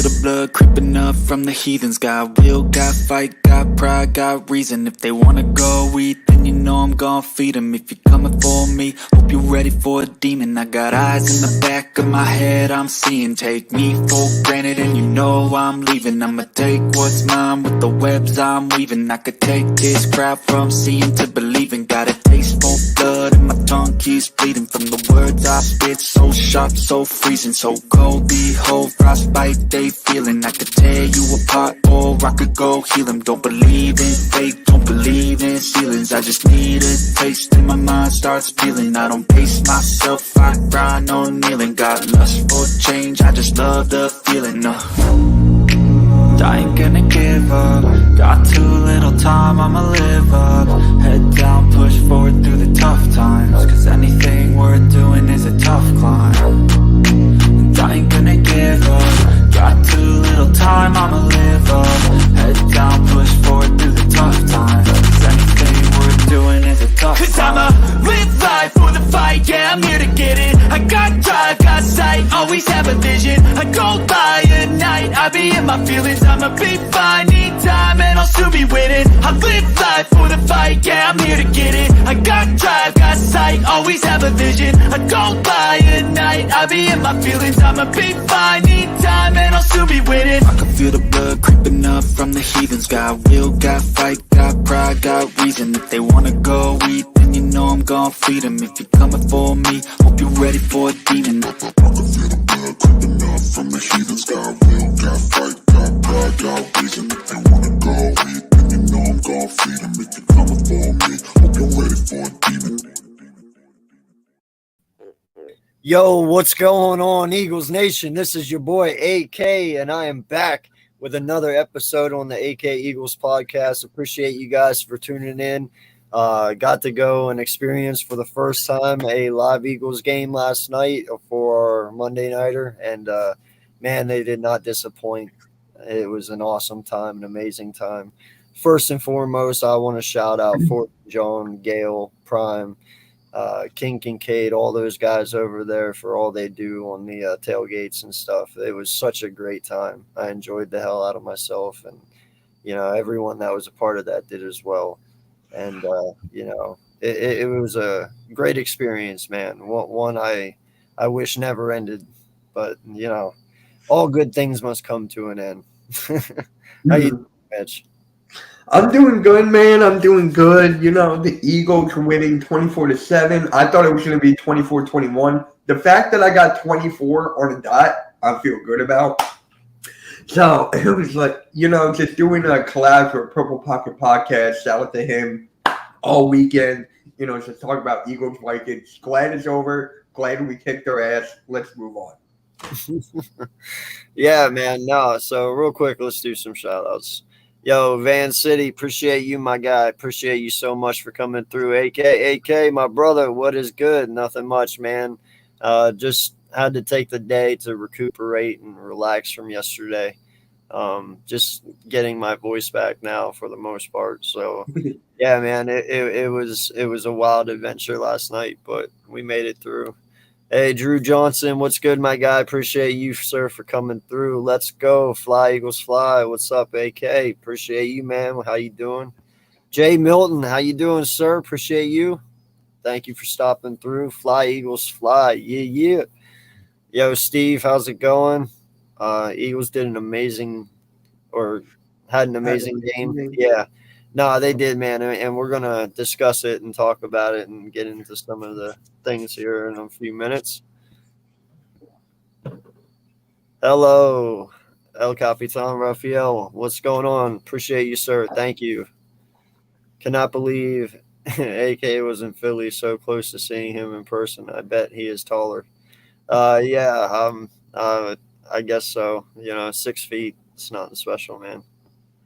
the blood creeping up from the heathens. Got will, got fight, got pride, got reason. If they wanna go eat, then you know I'm gon' feed them. If you're coming for me, hope you're ready for a demon. I got eyes in the back of my head, I'm seeing. Take me for granted and you know I'm leaving. I'ma take what's mine with the webs I'm weaving. I could take this crowd from seeing to believing. Got a taste for blood and my tongue keeps bleeding. From the words I spit, so sharp, so freezing, so cold. Behold, frostbite they feeling. I could tear you apart or I could go heal them. Don't believe in fate, don't believe in ceilings. I just need a taste and my mind starts feeling. I don't pace myself, I grind on kneeling. Got lust for change, I just love the feeling. I ain't gonna give up. Got too little time, I'ma live up. Head down, push forward through the tough times. Cause anything worth doing is a tough climb. And I ain't gonna give up. Got too little time, I'ma live up. Head down, push forward through the tough times. Cause anything worth doing is a tough climb. Cause I'ma live life for the fight, yeah, I'm here to get it. I got drive, got sight, always have a vision. I go by at night, I be in my feelings. I'ma be fine, need time, and I'll soon be winning. I live life for the fight, yeah, I'm here to get it. I got drive, got sight, always have a vision. I go by at night, I be in my feelings. I'ma be fine, need time, and I'll soon be winning. I can feel the blood creeping up from the heathens. Got will, got fight, got pride, got reason. If they wanna go eat, then you know I'm gon' feed them. If you're coming for me, hope you're ready for a demon. I can feel the blood creeping up from the heathens. Got will, got fight, got pride, got reason. If they wanna go eat, then you know I'm gon' feed them. If you're coming for me, hope you're ready for a demon. Yo, what's going on, Eagles Nation? This is your boy AK, and I am back with another episode on the AK Eagles podcast. Appreciate you guys for tuning in. Got to go and experience for the first time a live Eagles game last night for our Monday Nighter, and man, they did not disappoint. It was an awesome time, an amazing time. First and foremost, I want to shout out Fort John, Gale, Prime, King Kincaid, all those guys over there for all they do on the tailgates and stuff. It was such a great time. I enjoyed the hell out of myself, and everyone that was a part of that did as well. And it was a great experience, man. One I wish never ended, but all good things must come to an end. How you doing, Mitch? I'm doing good, man. I'm doing good. The Eagles are winning 24-7. I thought it was going to be 24-21. The fact that I got 24 on a dot, I feel good about. So it was like, just doing a collab for Purple Pocket Podcast. Shout out to him all weekend. Just talk about Eagles Vikings. Glad it's over. Glad we kicked their ass. Let's move on. Yeah, man. No, so real quick, let's do some shout outs. Yo, Van City, appreciate you, my guy. Appreciate you so much for coming through. AK, my brother, what is good? Nothing much, man. Just had to take the day to recuperate and relax from yesterday. Just getting my voice back now for the most part. So, yeah, man, it was a wild adventure last night, but we made it through. Hey, Drew Johnson, what's good, my guy? Appreciate you, sir, for coming through. Let's go. Fly, Eagles, fly. What's up, AK? Appreciate you, man. How you doing? Jay Milton, how you doing, sir? Appreciate you. Thank you for stopping through. Fly, Eagles, fly. Yeah. Yo, Steve, how's it going? Eagles had an amazing game. Yeah. No, they did, man, and we're going to discuss it and talk about it and get into some of the things here in a few minutes. Hello, El Capitan Rafael. What's going on? Appreciate you, sir. Thank you. Cannot believe AK was in Philly, so close to seeing him in person. I bet he is taller. I guess so. 6 feet. It's nothing special, man.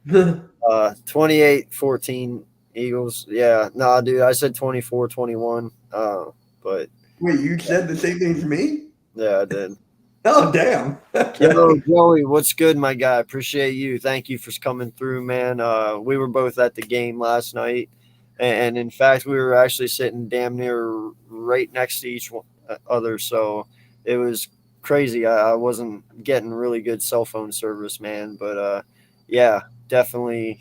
28-14 Eagles. Yeah. Nah, dude, I said 24-21. But wait, you said the same thing to me? Yeah, I did. Oh, damn. Yo, Joey, what's good, my guy? Appreciate you. Thank you for coming through, man. We were both at the game last night, and in fact, we were actually sitting damn near right next to each other. So it was crazy. I wasn't getting really good cell phone service, man. But yeah, definitely.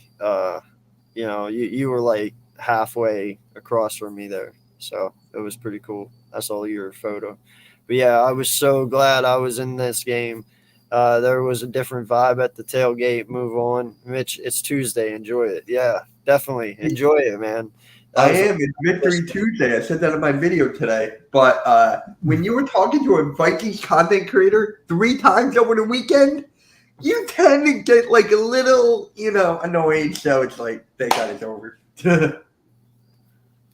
You were like halfway across from me there, so it was pretty cool. I saw your photo, but yeah, I was so glad I was in this game. There was a different vibe at the tailgate. Move on, Mitch. It's Tuesday. Enjoy it. Yeah, definitely enjoy it, man. I am. It's Victory Tuesday. I said that in my video today. But when you were talking to a Vikings content creator 3 times over the weekend, you tend to get like a little, annoyed. So it's like, thank God it's over.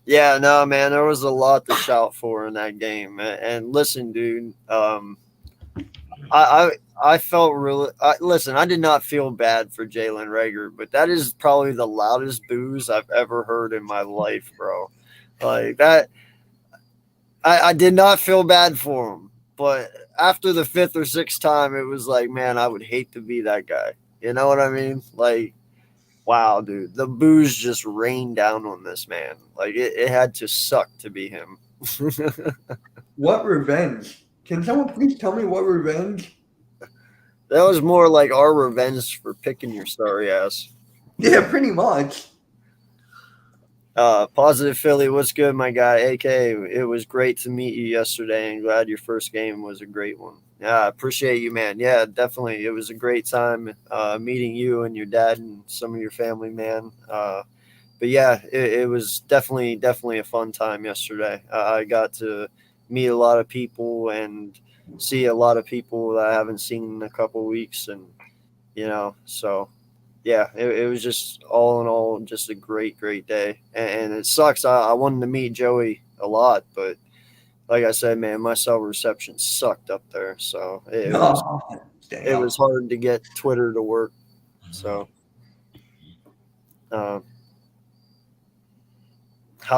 Yeah, no, man, there was a lot to shout for in that game. And listen, dude, I felt really. Listen, I did not feel bad for Jalen Reagor, but that is probably the loudest boos I've ever heard in my life, bro. Like that, I did not feel bad for him, but after the 5th or 6th time, it was like, man, I would hate to be that guy. You know what I mean? Like, wow, dude, the boos just rained down on this man. Like it had to suck to be him. What revenge? Can someone please tell me what revenge? That was more like our revenge for picking your sorry ass. Yeah, pretty much. Positive Philly, what's good, my guy? AK, it was great to meet you yesterday and glad your first game was a great one. Yeah, I appreciate you, man. Yeah, definitely. It was a great time meeting you and your dad and some of your family, man. But yeah, it was definitely a fun time yesterday. I got to meet a lot of people and see a lot of people that I haven't seen in a couple of weeks. And, so yeah, it was just all in all, just a great day. And it sucks. I wanted to meet Joey a lot, but like I said, man, my cell reception sucked up there. So it was hard to get Twitter to work. So how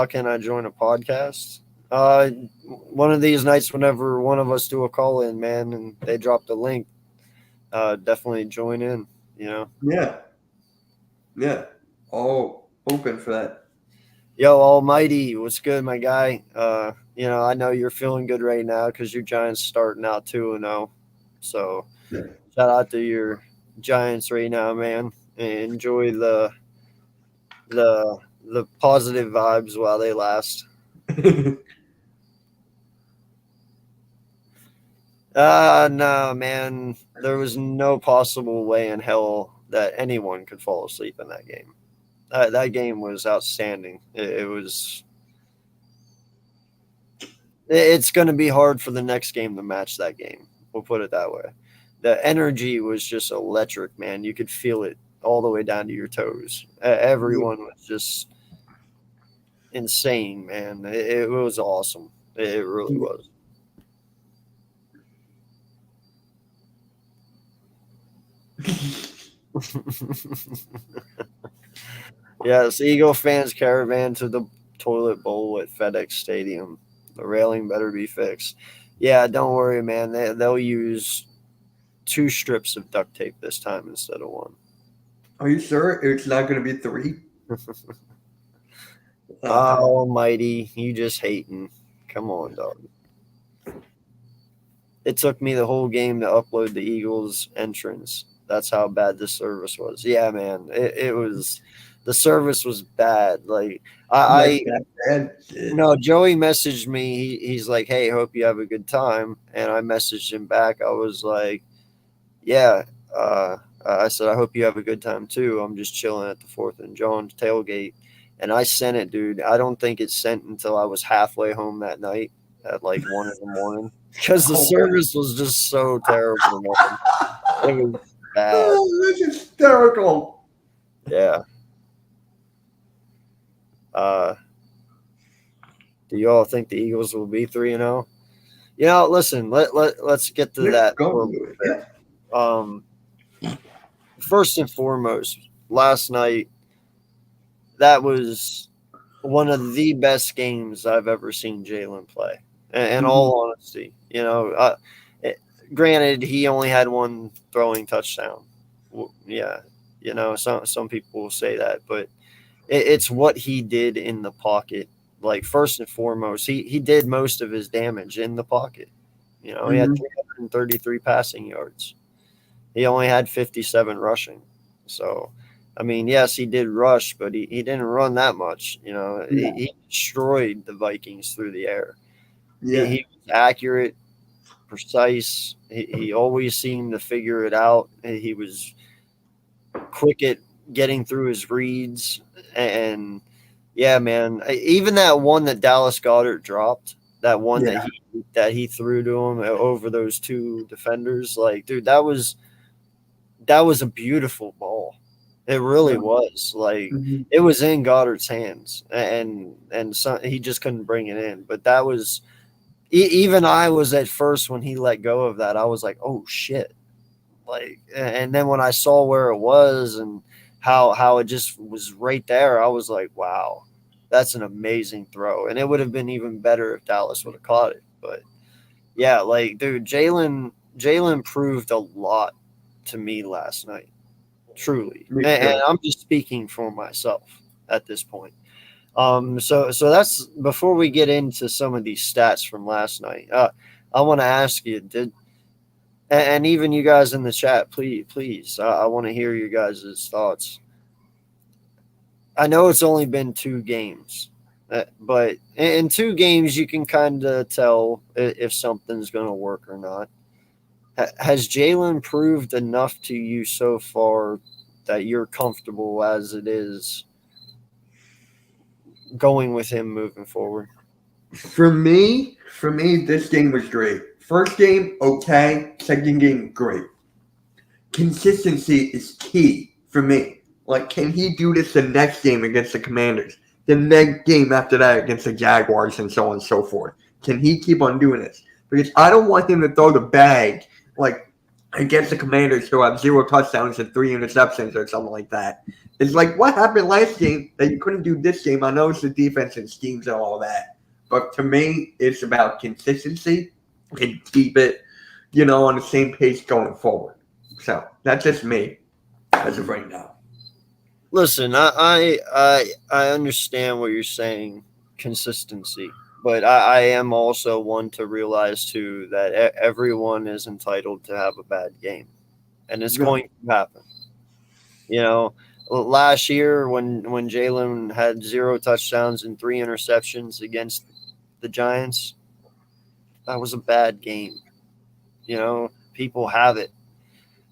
can I join a podcast? One of these nights, whenever one of us do a call in, man, and they drop the link, definitely join in, Yeah. All open for that. Yo, Almighty, what's good, my guy? I know you're feeling good right now because your Giants starting out 2-0. So shout out to your Giants right now, man. And enjoy the positive vibes while they last. No, man. There was no possible way in hell that anyone could fall asleep in that game. That game was outstanding. It was. It's going to be hard for the next game to match that game. We'll put it that way. The energy was just electric, man. You could feel it all the way down to your toes. Everyone was just insane, man. It was awesome. It really was. Yes, Eagle fans caravan to the toilet bowl at FedEx Stadium. The railing better be fixed. Yeah, don't worry, man. They'll use 2 strips of duct tape this time instead of 1. Are you sure it's not going to be 3? Almighty, you just hating. Come on, dog. It took me the whole game to upload the Eagles entrance. That's how bad the service was. Yeah, man. It was. The service was bad. Like Joey messaged me. He's like, "Hey, hope you have a good time." And I messaged him back. I was like, "Yeah." I said, "I hope you have a good time too. I'm just chilling at the 4th and John tailgate." And I sent it, dude. I don't think it sent until I was halfway home that night at like 1 in the morning because the service was just so terrible. It was bad. Oh, that's hysterical. Yeah. Do you all think the Eagles will be 3-0? Listen, let's get to that. First and foremost, last night, that was one of the best games I've ever seen Jalen play. In all honesty, granted, he only had 1 throwing touchdown. Yeah, some people will say that, but it's what he did in the pocket. Like, first and foremost, he did most of his damage in the pocket. He had 300 333 passing yards. He only had 57 rushing. So, I mean, yes, he did rush, but he didn't run that much. You know, he destroyed the Vikings through the air. Yeah. He was accurate, precise. He always seemed to figure it out. He was quick at getting through his reads. And, yeah, man, even that one that Dallas Goedert dropped, that one that he threw to him over those two defenders, like, dude, that was a beautiful ball. It really was. Like, it was in Goddard's hands, and so he just couldn't bring it in. But that was even I was at first when he let go of that, I was like, oh shit. Like, and then when I saw where it was and how it just was right there, I was like, wow, that's an amazing throw. And it would have been even better if Dallas would have caught it. But yeah, like, dude, Jalen proved a lot to me last night. Truly. And I'm just speaking for myself at this point. So that's before we get into some of these stats from last night. I want to ask you, and even you guys in the chat, please, I want to hear your guys' thoughts. I know it's only been 2 games, but in 2 games you can kind of tell if something's going to work or not. Has Jalen proved enough to you so far that you're comfortable as it is going with him moving forward? For me, this game was great. First game, okay. Second game, great. Consistency is key for me. Like, can he do this the next game against the Commanders? The next game after that against the Jaguars and so on and so forth? Can he keep on doing this? Because I don't want him to throw the bag like against the Commanders who have 0 touchdowns and 3 interceptions or something like that. It's like, what happened last game that you couldn't do this game? I know it's the defense and schemes and all that. But to me, it's about consistency and keep it, on the same pace going forward. So that's just me as of right now. Listen, I understand what you're saying, consistency. But I am also one to realize, too, that everyone is entitled to have a bad game. And it's going to happen. Last year when Jalen had 0 touchdowns and 3 interceptions against the Giants, that was a bad game. People have it.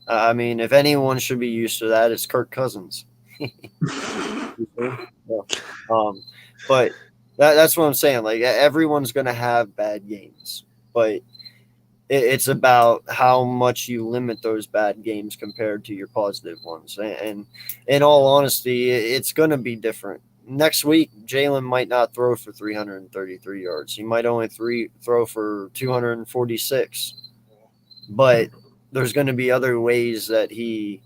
I mean, if anyone should be used to that, it's Kirk Cousins. But that's what I'm saying. Like, everyone's going to have bad games, but it's about how much you limit those bad games compared to your positive ones. And in all honesty, it's going to be different. Next week, Jalen might not throw for 333 yards. He might only throw for 246. But there's going to be other ways that he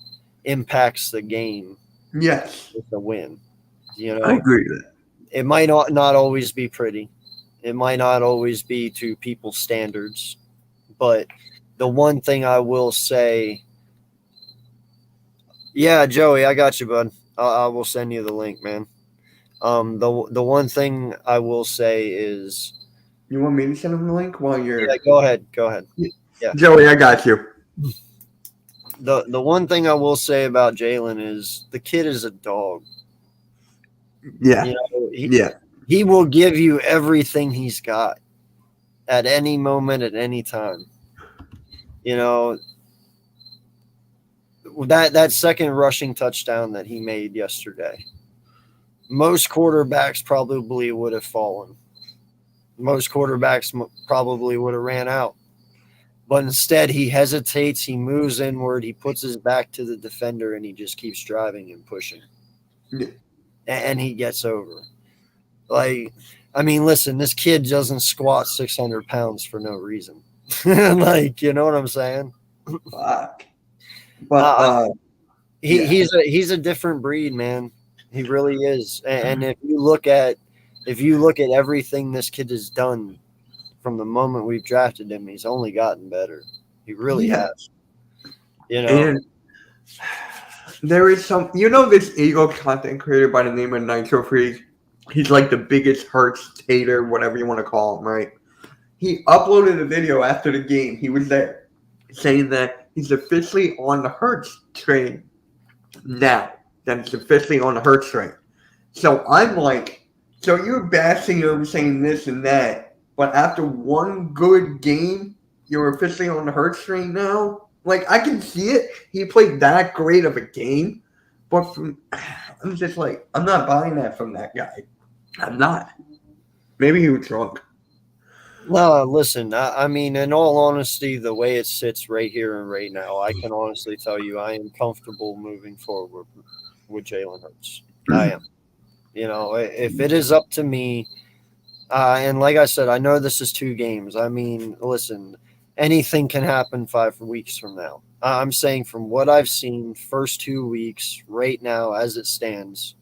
impacts the game. Yes. With a win. I agree with that. It might not always be pretty. It might not always be to people's standards. But the one thing I will say, yeah, Joey, I got you, bud. I will send you the link, man. The one thing I will say is, you want me to send him the link while you're? Yeah, go ahead. Yeah, Joey, I got you. The one thing I will say about Jalen is the kid is a dog. Yeah. He will give you everything he's got at any moment, at any time. That second rushing touchdown that he made yesterday, most quarterbacks probably would have fallen. Most quarterbacks probably would have ran out. But instead, he hesitates, he moves inward, he puts his back to the defender, and he just keeps driving and pushing. Yeah. And he gets over. Like, I mean, listen, this kid doesn't squat 600 pounds for no reason. Like, you know what I'm saying? Fuck. But he's a different breed, man. He really is. And if you look at everything this kid has done from the moment we've drafted him, he's only gotten better. He really has. And there is some, this Eagle content creator by the name of Nitro Freeze. He's like the biggest Hurts hater, whatever you want to call him, right? He uploaded a video after the game. He was there. saying that he's officially on the Hurts train now. That it's officially on the Hurts train. So I'm like, so you're bashing him, saying this and that, but after one good game, you're officially on the Hurts train now? Like, I can see it. He played that great of a game, but I'm just like, I'm not buying that from that guy. I'm not. Maybe he was drunk. No, listen, I mean, in all honesty, the way it sits right here and right now, I can honestly tell you I am comfortable moving forward with Jalen Hurts. I am. You know, if it is up to me, and like I said, I know this is 2 games. I mean, listen, anything can happen 5 weeks from now. I'm saying from what I've seen, first 2 weeks, right now as it stands,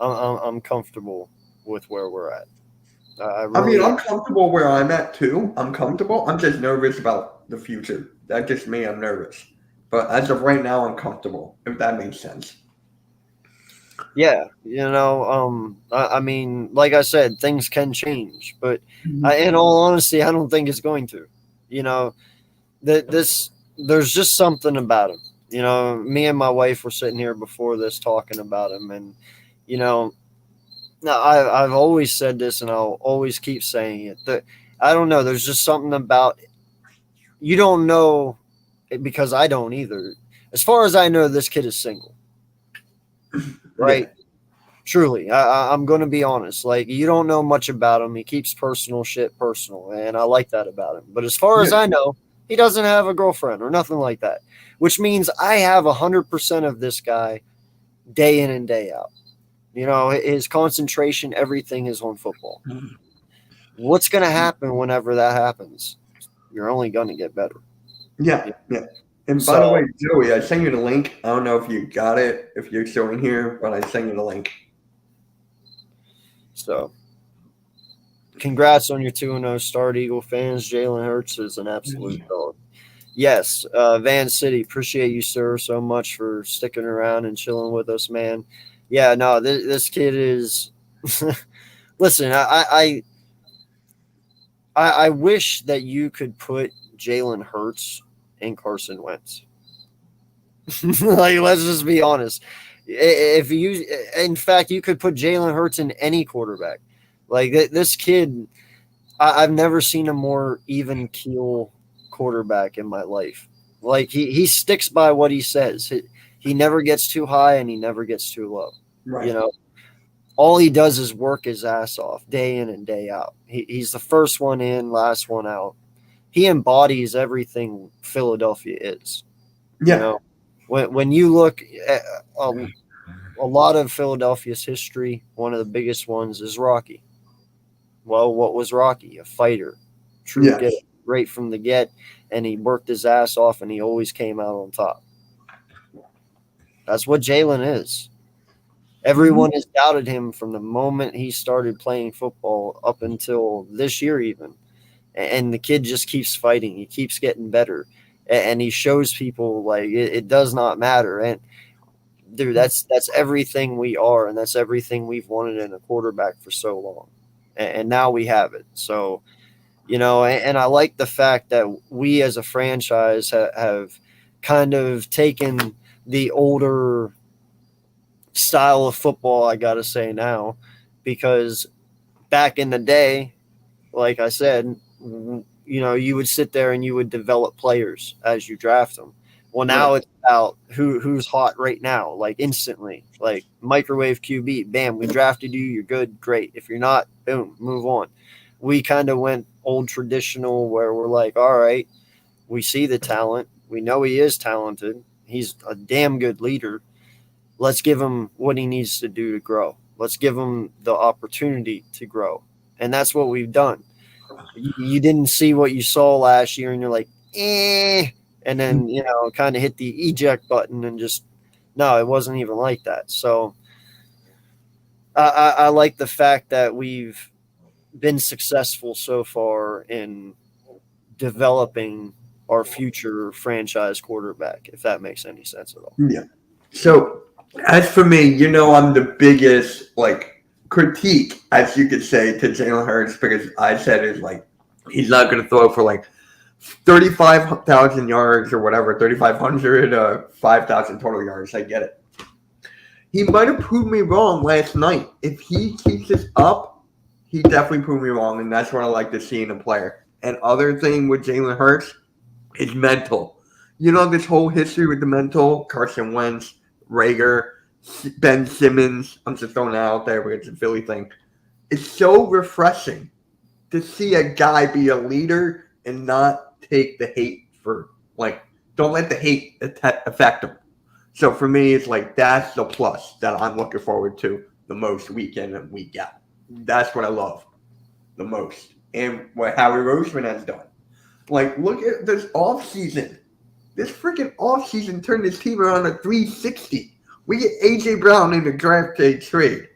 I'm comfortable with where we're at. I mean, I'm comfortable where I'm at too. I'm comfortable. I'm just nervous about the future. That's just me. I'm nervous. But as of right now, I'm comfortable, if that makes sense. Yeah, you know, I mean, like I said, things can change, but in all honesty, I don't think it's going to. You know, there's just something about him. You know, me and my wife were sitting here before this talking about him, and you know, now I've always said this, and I'll always keep saying it. That I don't know. There's just something about you don't know, because I don't either. As far as I know, this kid is single. Right. Yeah. Truly. I'm going to be honest. Like, you don't know much about him. He keeps personal shit personal, and I like that about him. But as far as I know, he doesn't have a girlfriend or nothing like that, which means I have 100% of this guy day in and day out. You know, his concentration, everything is on football. What's going to happen whenever that happens? You're only going to get better. Yeah. And by the way, Joey, I sent you the link. I don't know if you got it, if you're still in here, but I sent you the link. So, congrats on your 2-0 start, Eagle fans. Jalen Hurts is an absolute dog. Yes, Van City, appreciate you, sir, so much for sticking around and chilling with us, man. Yeah, no, this kid is – listen, I wish that you could put Jalen Hurts and Carson Wentz. Like, let's just be honest. If you, in fact, you could put Jalen Hurts in any quarterback. Like, this kid, I've never seen a more even keel quarterback in my life. Like, he sticks by what he says. He never gets too high and he never gets too low. Right. You know, all he does is work his ass off day in and day out. He's the first one in, last one out. He embodies everything Philadelphia is. Yeah. You know, when you look at a lot of Philadelphia's history, one of the biggest ones is Rocky. Well, what was Rocky? A fighter. True get right from the get, and he worked his ass off, and he always came out on top. That's what Jalen is. Everyone has doubted him from the moment he started playing football up until this year even. And the kid just keeps fighting. He keeps getting better. And he shows people, like, it does not matter. And, dude, that's everything we are, and that's everything we've wanted in a quarterback for so long. And now we have it. So, you know, and I like the fact that we as a franchise have kind of taken the older style of football, I got to say now, because back in the day, like I said, you know, you would sit there and you would develop players as you draft them. Well, now it's about who's hot right now, like instantly, like microwave QB, bam, we drafted you, you're good, great. If you're not, boom, move on. We kind of went old traditional where we're like, all right, we see the talent. We know he is talented. He's a damn good leader. Let's give him what he needs to do to grow. Let's give him the opportunity to grow. And that's what we've done. You didn't see what you saw last year and you're like, and then, you know, kind of hit the eject button and just, no, it wasn't even like that. So I like the fact that we've been successful so far in developing our future franchise quarterback, if that makes any sense at all. Yeah. So as for me, you know, I'm the biggest, like, critique, as you could say, to Jalen Hurts, because I said it's like he's not going to throw for like 35,000 yards or whatever, 3,500, 5,000 total yards. I get it. He might have proved me wrong last night. If he keeps this up, he definitely proved me wrong, and that's what I like to see in a player. And other thing with Jalen Hurts is mental. You know, this whole history with the mental, Carson Wentz, Rager, Ben Simmons, I'm just throwing that out there because it's a Philly thing. It's so refreshing to see a guy be a leader and not take the hate for, like, don't let the hate affect him. So for me, it's like that's the plus that I'm looking forward to the most week in and week out. That's what I love the most. And what Howie Roseman has done. Like, look at this offseason. This freaking offseason turned this team around at 360. We get A.J. Brown in the draft day trade.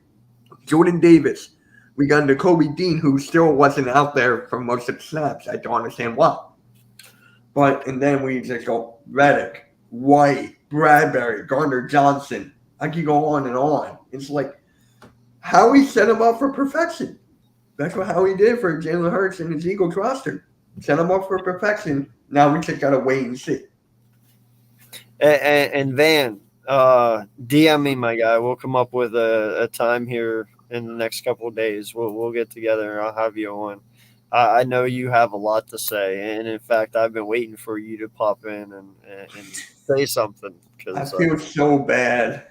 Jordan Davis. We got Nakobe Dean, who still wasn't out there for most of the snaps. I don't understand why. And then we just go Reddick, White, Bradbury, Gardner Johnson. I could go on and on. It's like Howie set him up for perfection. That's what Howie did for Jalen Hurts and his Eagles roster. Set him up for perfection. Now we just got to wait and see. And Van, DM me, my guy. We'll come up with a time here in the next couple of days. We'll get together and I'll have you on. I know you have a lot to say, and in fact, I've been waiting for you to pop in and say something. I feel so bad.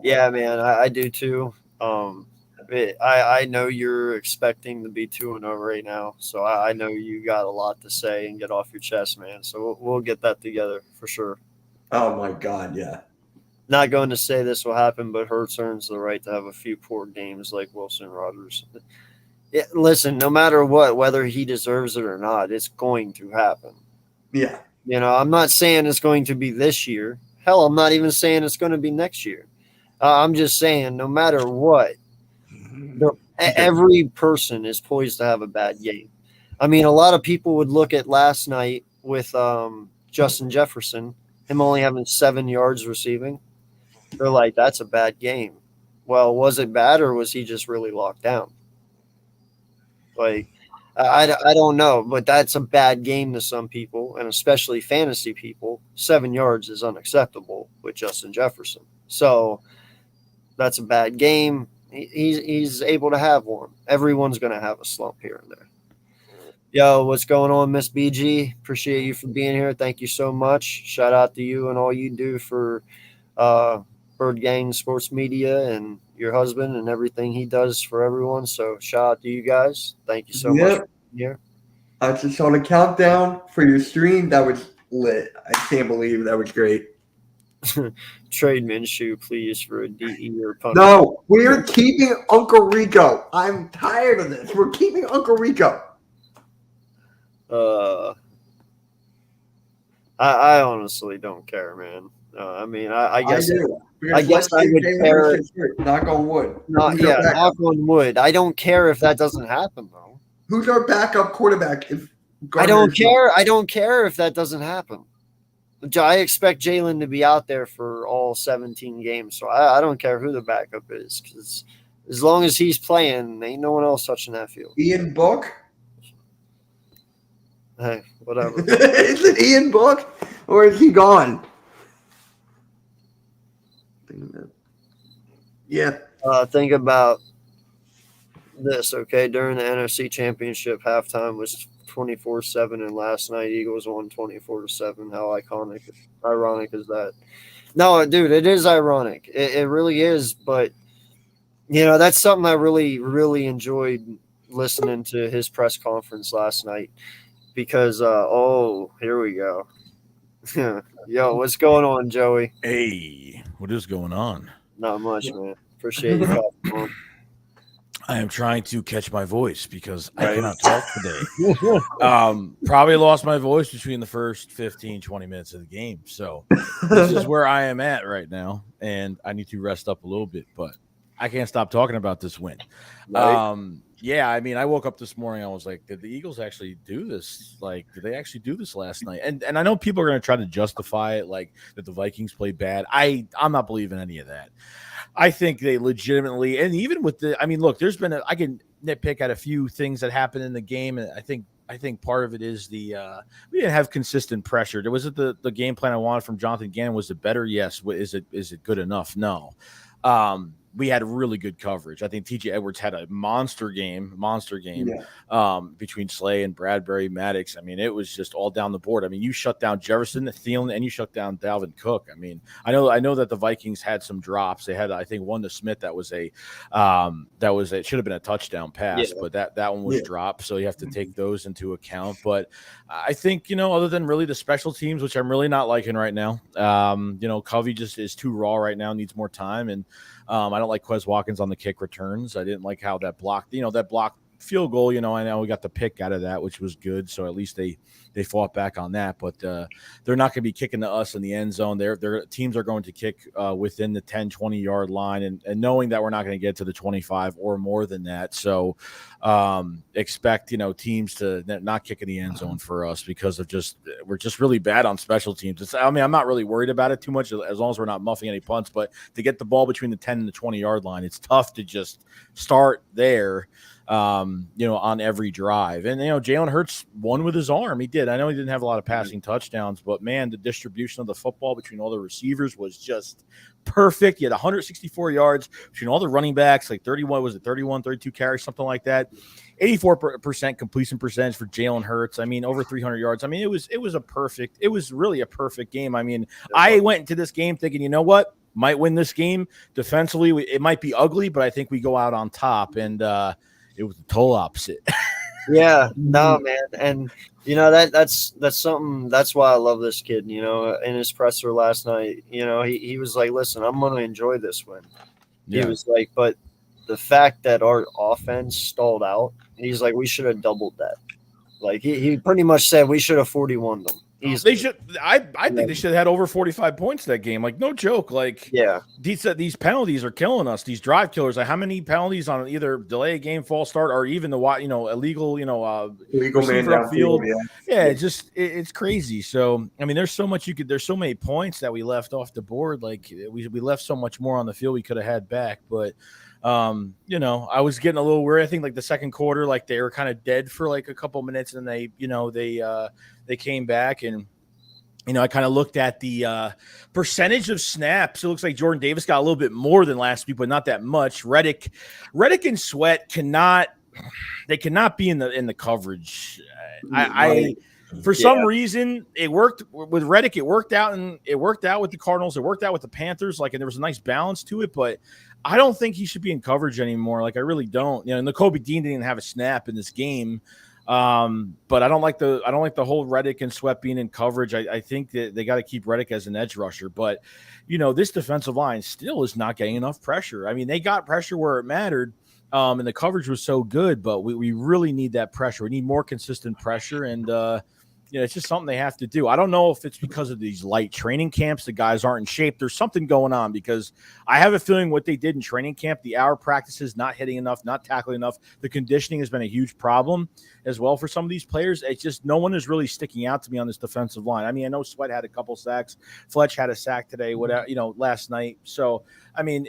Yeah, man, I do too. I know you're expecting to be 2-0 right now, so I know you got a lot to say and get off your chest, man. So we'll get that together for sure. Oh my God, yeah. Not going to say this will happen, but Hurts earns the right to have a few poor games like Wilson Rodgers. Yeah, listen, no matter what, whether he deserves it or not, it's going to happen. Yeah. You know, I'm not saying it's going to be this year. Hell, I'm not even saying it's going to be next year. I'm just saying no matter what, every person is poised to have a bad game. I mean, a lot of people would look at last night with Justin Jefferson, him only having 7 yards receiving. They're like, that's a bad game. Well, was it bad or was he just really locked down? Like, I don't know, but that's a bad game to some people, and especially fantasy people. 7 yards is unacceptable with Justin Jefferson. So that's a bad game. He's able to have one. Everyone's going to have a slump here and there. Yo, what's going on, Miss BG? Appreciate you for being here. Thank you so much. Shout out to you and all you do for Bird Gang Sports Media and your husband and everything he does for everyone. So shout out to you guys. Thank you so much for being here. I just saw the countdown for your stream. That was lit. I can't believe that was great. Trade Minshew, please, for a DE or punt. No, we're keeping Uncle Rico. I'm tired of this. We're keeping Uncle Rico. I honestly don't care, man. I mean, I guess I do. I guess I would care. Knock on wood. Knock on wood. I don't care if that doesn't happen, though. Who's our backup quarterback? I don't care. I don't care if that doesn't happen. I expect Jalen to be out there for all 17 games, so I don't care who the backup is, because as long as he's playing, ain't no one else touching that field. Ian Book? Hey, whatever. Is it Ian Book, or is he gone? Yeah. Think about this, okay? During the NFC Championship, halftime was 24-7, and last night Eagles won 24-7. How ironic is that? No, dude, it is ironic. It really is. But you know, that's something I really, really enjoyed listening to his press conference last night, because here we go. Yo, what's going on, Joey? Hey, what is going on? Not much, man. Appreciate you popping on. I am trying to catch my voice because I cannot talk today. Probably lost my voice between the first 15, 20 minutes of the game. So this is where I am at right now, and I need to rest up a little bit, but I can't stop talking about this win. Right. Yeah, I mean, I woke up this morning, I was like, did the Eagles actually do this? Like, did they actually do this last night? And I know people are going to try to justify it, like that the Vikings played bad. I'm not believing any of that. I think they legitimately, and even with I mean, look, I can nitpick at a few things that happened in the game, and I think I think part of it is we didn't have consistent pressure. Was it the game plan I wanted from Jonathan Gannon? Was it better? Yes. Is it good enough? No. We had really good coverage. I think TJ Edwards had a monster game between Slay and Bradbury, Maddox. I mean, it was just all down the board. I mean, you shut down Jefferson, Thielen, and you shut down Dalvin Cook. I mean, I know that the Vikings had some drops. They had, I think, one to Smith that was it should have been a touchdown pass, but that one was dropped. So you have to take those into account. But I think, other than really the special teams, which I'm really not liking right now, Covey just is too raw right now, needs more time. And I don't like Quez Watkins on the kick returns. I didn't like how that blocked, that blocked field goal. I know we got the pick out of that, which was good. So at least they fought back on that. But they're not going to be kicking to us in the end zone. Their teams are going to kick within the 10, 20-yard line, and knowing that we're not going to get to the 25 or more than that. So expect, teams to not kick in the end zone for us because of we're just really bad on special teams. I'm not really worried about it too much as long as we're not muffing any punts. But to get the ball between the 10 and the 20-yard line, it's tough to just start there. On every drive. And, Jalen Hurts won with his arm. He did. I know he didn't have a lot of passing touchdowns, but, man, the distribution of the football between all the receivers was just perfect. He had 164 yards between all the running backs, like 32 carries, something like that. 84% completion percentage for Jalen Hurts. I mean, over 300 yards. I mean, it was really a perfect game. I mean, I went into this game thinking, you know what? Might win this game defensively. It might be ugly, but I think we go out on top. And, it was the total opposite. Yeah, no, man. And, that's something. That's why I love this kid. In his presser last night, he was like, listen, I'm going to enjoy this win. Yeah. He was like, but the fact that our offense stalled out, he's like, we should have doubled that. Like, he pretty much said we should have 41 them. They should. I think they should have had over 45 points that game. Like, no joke. Like, these penalties are killing us. These drive killers. Like, how many penalties on either delay a game, false start, or even the illegal illegal man downfield? Yeah, it's crazy. So I mean, there's so much there's so many points that we left off the board. Like we left so much more on the field we could have had back, but. I was getting a little worried. I think like the second quarter, like they were kind of dead for like a couple minutes, and they came back, and I kind of looked at the percentage of snaps. It looks like Jordan Davis got a little bit more than last week, but not that much. Reddick and Sweat cannot be in the coverage. For some reason, it worked with Reddick. It worked out with the Cardinals. It worked out with the Panthers. Like, and there was a nice balance to it, but I don't think he should be in coverage anymore. Like, I really don't. And Nakobe Dean didn't have a snap in this game. But I don't like the whole Reddick and Sweat being in coverage. I think that they got to keep Reddick as an edge rusher. But, this defensive line still is not getting enough pressure. I mean, they got pressure where it mattered. And the coverage was so good, but we really need that pressure. We need more consistent pressure. And, it's just something they have to do. I don't know if it's because of these light training camps. The guys aren't in shape. There's something going on because I have a feeling what they did in training camp, the hour practices, not hitting enough, not tackling enough. The conditioning has been a huge problem as well for some of these players. It's just no one is really sticking out to me on this defensive line. I mean, I know Sweat had a couple sacks. Fletch had a sack today, last night. So, I mean,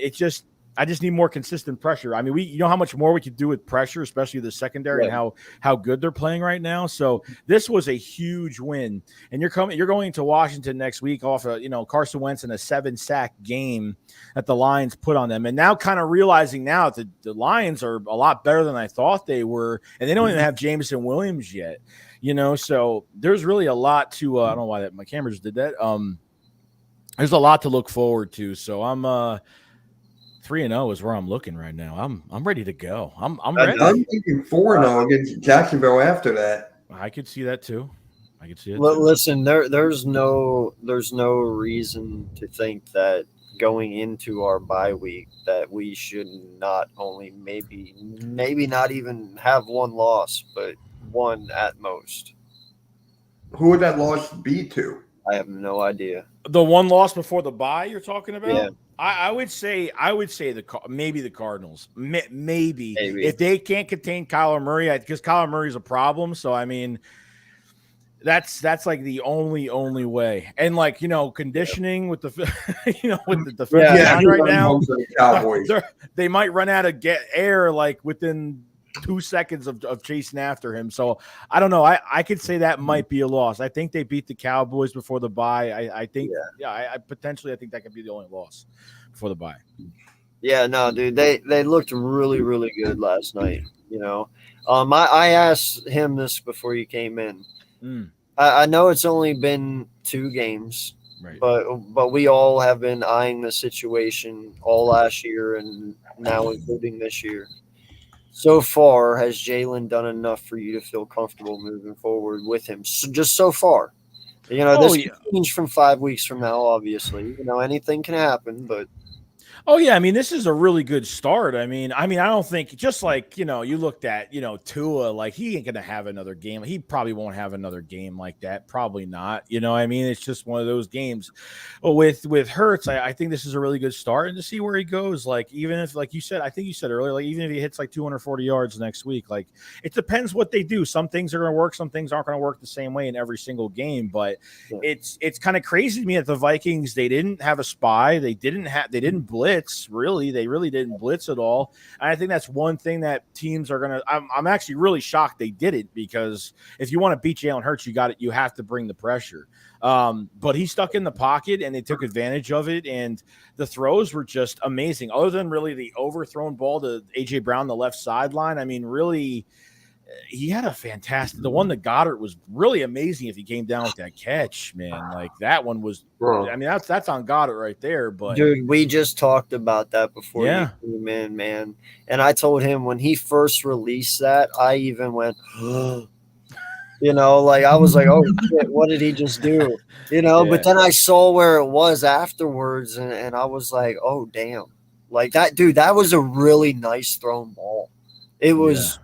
I just need more consistent pressure. I mean, how much more we could do with pressure, especially the secondary, and how good they're playing right now. So this was a huge win. And you're going to Washington next week off Carson Wentz in a 7-sack game that the Lions put on them. And now kind of realizing now that the Lions are a lot better than I thought they were, and they don't even have Jameson Williams yet. So there's really a lot to I don't know why my camera just did that. There's a lot to look forward to. So I'm 3-0 is where I'm looking right now. I'm ready to go. I'm ready. I'm thinking 4-0 against Jacksonville after that. I could see that too. Listen, there's no reason to think that going into our bye week that we should not only maybe not even have one loss, but one at most. Who would that loss be to? I have no idea. The one loss before the bye you're talking about? Yeah. I would say maybe the Cardinals. Maybe if they can't contain Kyler Murray, because Kyler Murray's a problem. So I mean, that's like the only way. And like conditioning with the with the defense right now, they might run out of air like within 2 seconds of chasing after him. So I don't know. I could say that might be a loss. I think they beat the Cowboys before the bye. I think, I potentially, I think that could be the only loss before the bye. Yeah, no, dude, they looked really, really good last night. I asked him this before you came in. I know it's only been 2 games, right? But we all have been eyeing the situation all last year and now including this year. So far, has Jalen done enough for you to feel comfortable moving forward with him? Just so far, this can change from 5 weeks from now. Obviously, anything can happen, but. Oh yeah, I mean this is a really good start. I mean I don't think, just like you looked at Tua, like he ain't gonna have another game. He probably won't have another game like that. Probably not. I mean it's just one of those games. But with Hurts, I think this is a really good start, and to see where he goes. Like even if, like you said, I think you said earlier, like even if he hits like 240 yards next week, like it depends what they do. Some things are gonna work, some things aren't gonna work the same way in every single game. But it's kind of crazy to me that the Vikings, they didn't have a spy, they didn't blitz. They really didn't blitz at all. And I think that's one thing that teams are gonna. I'm actually really shocked they did it, because if you want to beat Jalen Hurts, you have to bring the pressure. But he stuck in the pocket and they took advantage of it, and the throws were just amazing. Other than really the overthrown ball to AJ Brown, the left sideline, I mean, really. He had a fantastic. The one that Goddard was really amazing. If he came down with that catch, man, like that one was. I mean, that's on Goddard right there. But dude, we just talked about that before you came in, man. And I told him when he first released that, I even went, like I was like, oh shit, what did he just do? But then I saw where it was afterwards, and I was like, oh damn, like that, dude. That was a really nice thrown ball. It was. Yeah.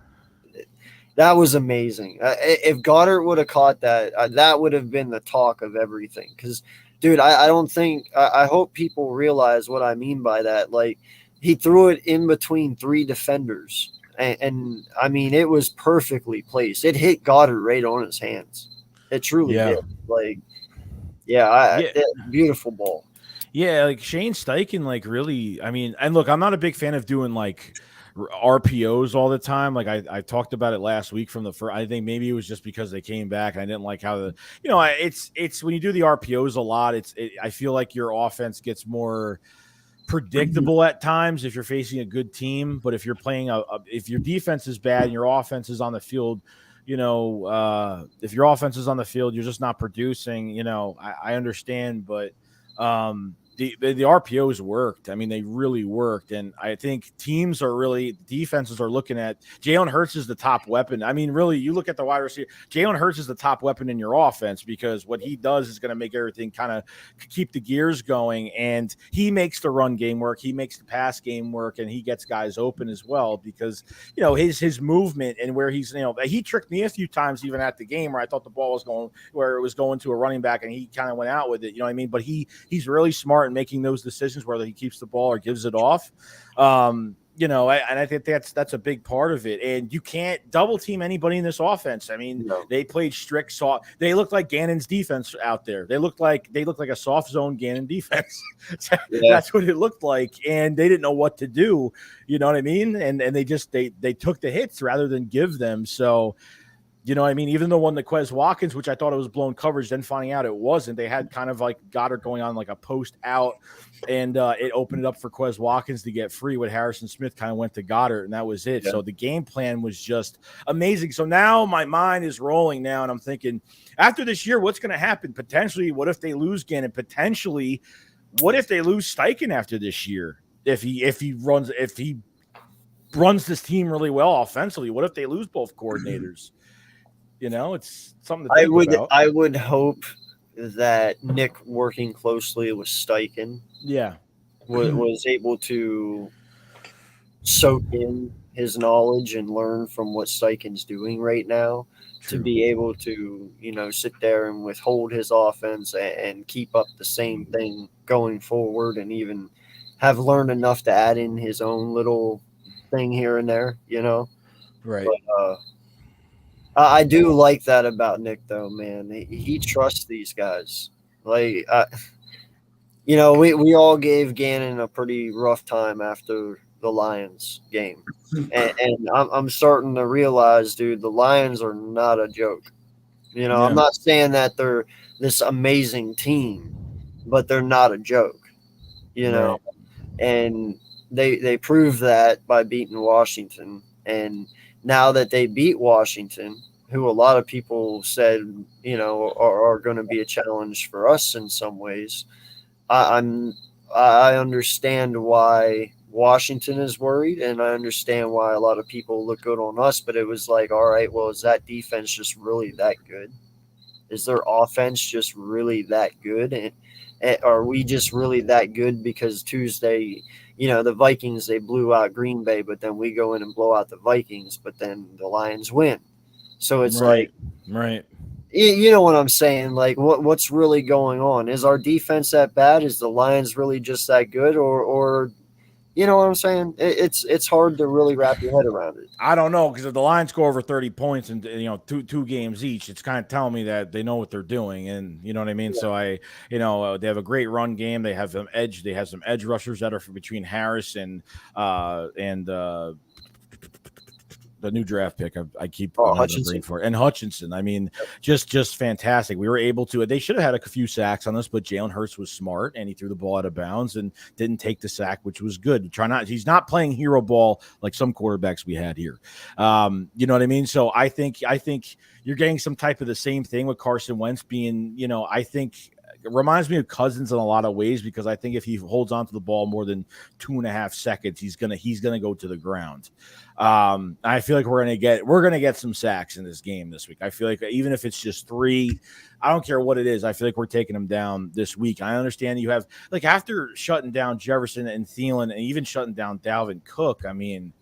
That was amazing. If Goddard would have caught that, that would have been the talk of everything. Because, dude, I don't think – I hope people realize what I mean by that. Like, he threw it in between 3 defenders. And I mean, it was perfectly placed. It hit Goddard right on his hands. It truly did. Like, beautiful ball. Yeah, like Shane Steichen, like really – I mean, and look, I'm not a big fan of doing, like – RPOs all the time. Like I talked about it last week from the first. I think maybe it was just because they came back and I didn't like how it's when you do the RPOs a lot, I feel like your offense gets more predictable at times if you're facing a good team. But if you're playing if your defense is bad and your offense is on the field, if your offense is on the field, you're just not producing. I understand, but the RPOs worked. I mean, they really worked. And I think defenses are looking at Jalen Hurts is the top weapon. I mean, really, you look at the wide receiver, Jalen Hurts is the top weapon in your offense, because what he does is going to make everything kind of keep the gears going. And he makes the run game work. He makes the pass game work, and he gets guys open as well, because, his movement and where he's, he tricked me a few times even at the game where I thought the ball was going to a running back and he kind of went out with it. You know what I mean? But he's really smart making those decisions, whether he keeps the ball or gives it off. And I think that's a big part of it. And you can't double team anybody in this offense. I mean, They played strict soft. They looked like Gannon's defense out there. They looked like a soft zone Gannon defense. That's what it looked like. And they didn't know what to do. You know what I mean? And they took the hits rather than give them. So, I mean, even the one that Quez Watkins, which I thought it was blown coverage, then finding out it wasn't, they had kind of like Goddard going on like a post out, and it opened it up for Quez Watkins to get free when Harrison Smith kind of went to Goddard, and that was it. Yeah. So the game plan was just amazing. So now my mind is rolling now, and I'm thinking, after this year, what's going to happen? Potentially, what if they lose Gannon? Potentially, what if they lose Steichen after this year? If he runs this team really well offensively, what if they lose both coordinators? It's something to think about. I would hope that Nick, working closely with Steichen, was able to soak in his knowledge and learn from what Steichen's doing right now. True. To be able to, sit there and withhold his offense and keep up the same thing going forward, and even have learned enough to add in his own little thing here and there, Right. But, I do like that about Nick, though, man. He trusts these guys. Like, we all gave Gannon a pretty rough time after the Lions game, and I'm starting to realize, dude, the Lions are not a joke. You know, I'm not saying that they're this amazing team, but they're not a joke. You know, Right. and they proved that by beating Washington. And now that they beat Washington, who a lot of people said, you know, are going to be a challenge for us in some ways, I'm I understand why Washington is worried, and I understand why a lot of people look good on us. But it was like, all right, well, is that defense just really that good? Is their offense just really that good? And are we just really that good because Tuesday, you know, the Vikings, they blew out Green Bay, but then we go in and blow out the Vikings, but then the Lions win. So it's like, Right. you know what I'm saying? Like, what's really going on? Is our defense that bad? Is the Lions really just that good? Or you know what I'm saying? It's hard to really wrap your head around it. I don't know, because if the Lions score over 30 points and two games each, it's kind of telling me that they know what they're doing, and you know what I mean. Yeah. So they have a great run game. They have some edge. They have some edge rushers that are between Harris and the new draft pick. I keep Hutchinson for it. And Hutchinson. I mean, just fantastic. We were able to. They should have had a few sacks on us, but Jalen Hurts was smart and he threw the ball out of bounds and didn't take the sack, which was good. He's not playing hero ball like some quarterbacks we had here. You know what I mean? So I think you're getting some type of the same thing with Carson Wentz being. I think. It reminds me of Cousins in a lot of ways, because I think if he holds on to the ball more than 2.5 seconds, he's gonna go to the ground. I feel like we're gonna get some sacks in this game this week. I feel like even if it's just 3, I don't care what it is. I feel like we're taking them down this week. I understand you have, like, after shutting down Jefferson and Thielen and even shutting down Dalvin Cook. I mean,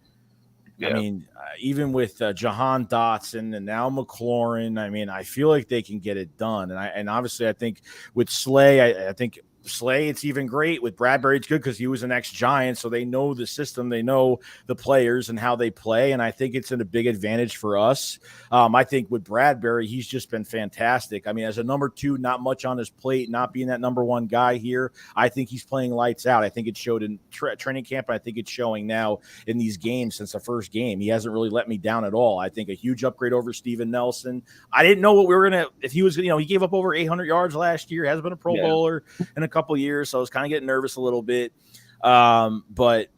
even with Jahan Dotson and now McLaurin, I mean, I feel like they can get it done. And obviously, I think with Slay, I think Slay, it's even great. With Bradbury, it's good because he was an ex-Giant, so they know the system, they know the players and how they play, and I think it's a big advantage for us. I think with Bradbury, he's just been fantastic. I mean, as a number 2, not much on his plate, not being that number 1 guy here, I think he's playing lights out. I think it showed in training camp, and I think it's showing now in these games since the first game. He hasn't really let me down at all. I think a huge upgrade over Steven Nelson. I didn't know what we were going to – if he was – he gave up over 800 yards last year, hasn't been a Pro Bowler in a couple years, so I was kind of getting nervous a little bit. But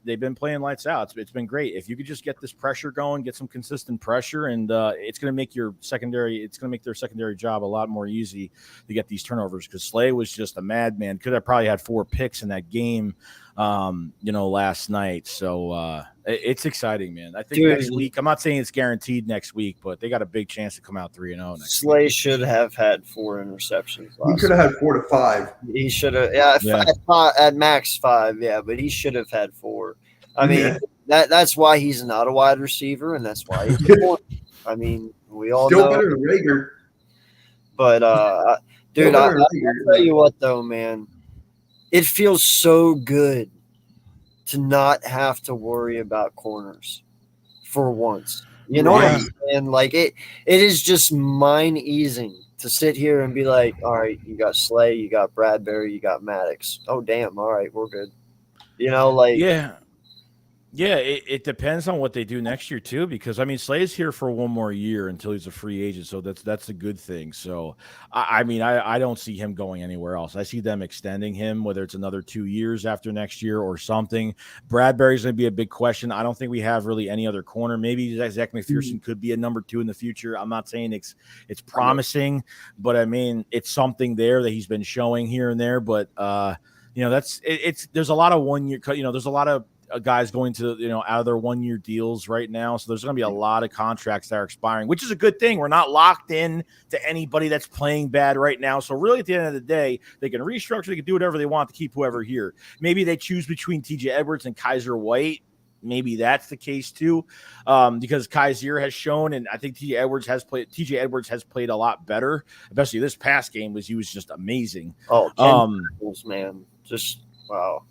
they've been playing lights out. It's been great. If you could just get this pressure going, get some consistent pressure, and it's going to make their secondary job a lot more easy to get these turnovers, because Slay was just a madman. Could have probably had 4 picks in that game, last night. So it's exciting, man. I think next week, I'm not saying it's guaranteed next week, but they got a big chance to come out 3-0 next Slay week. Should have had 4 interceptions. He could have had 4 to 5. He should have, at max 5, but he should have had 4. I mean, that's why he's not a wide receiver, and that's why he's I mean, we all still know. Better than Rager. But dude, I'll tell you what though, man, it feels so good to not have to worry about corners for once. You know what I'm saying? Like it is just mind easing to sit here and be like, all right, you got Slay, you got Bradbury, you got Maddox. Oh damn, all right, we're good. Yeah, it depends on what they do next year too, because I mean Slay's here for 1 more year until he's a free agent, so that's a good thing. So I mean I don't see him going anywhere else. I see them extending him, whether it's another 2 years after next year or something. Bradbury's going to be a big question. I don't think we have really any other corner. Maybe Zach McPherson could be a number 2 in the future. I'm not saying it's promising, but I mean it's something there that he's been showing here and there. But there's a lot of 1 year. There's a lot of guys going to out of their 1 year deals right now, so there's going to be a lot of contracts that are expiring, which is a good thing. We're not locked in to anybody that's playing bad right now, so really at the end of the day they can restructure, they can do whatever they want to keep whoever here. Maybe they choose between TJ Edwards and Kaiser White. Maybe that's the case too, because Kaiser has shown, and I think TJ Edwards has played a lot better, especially this past game. He was just amazing. Man, just wow.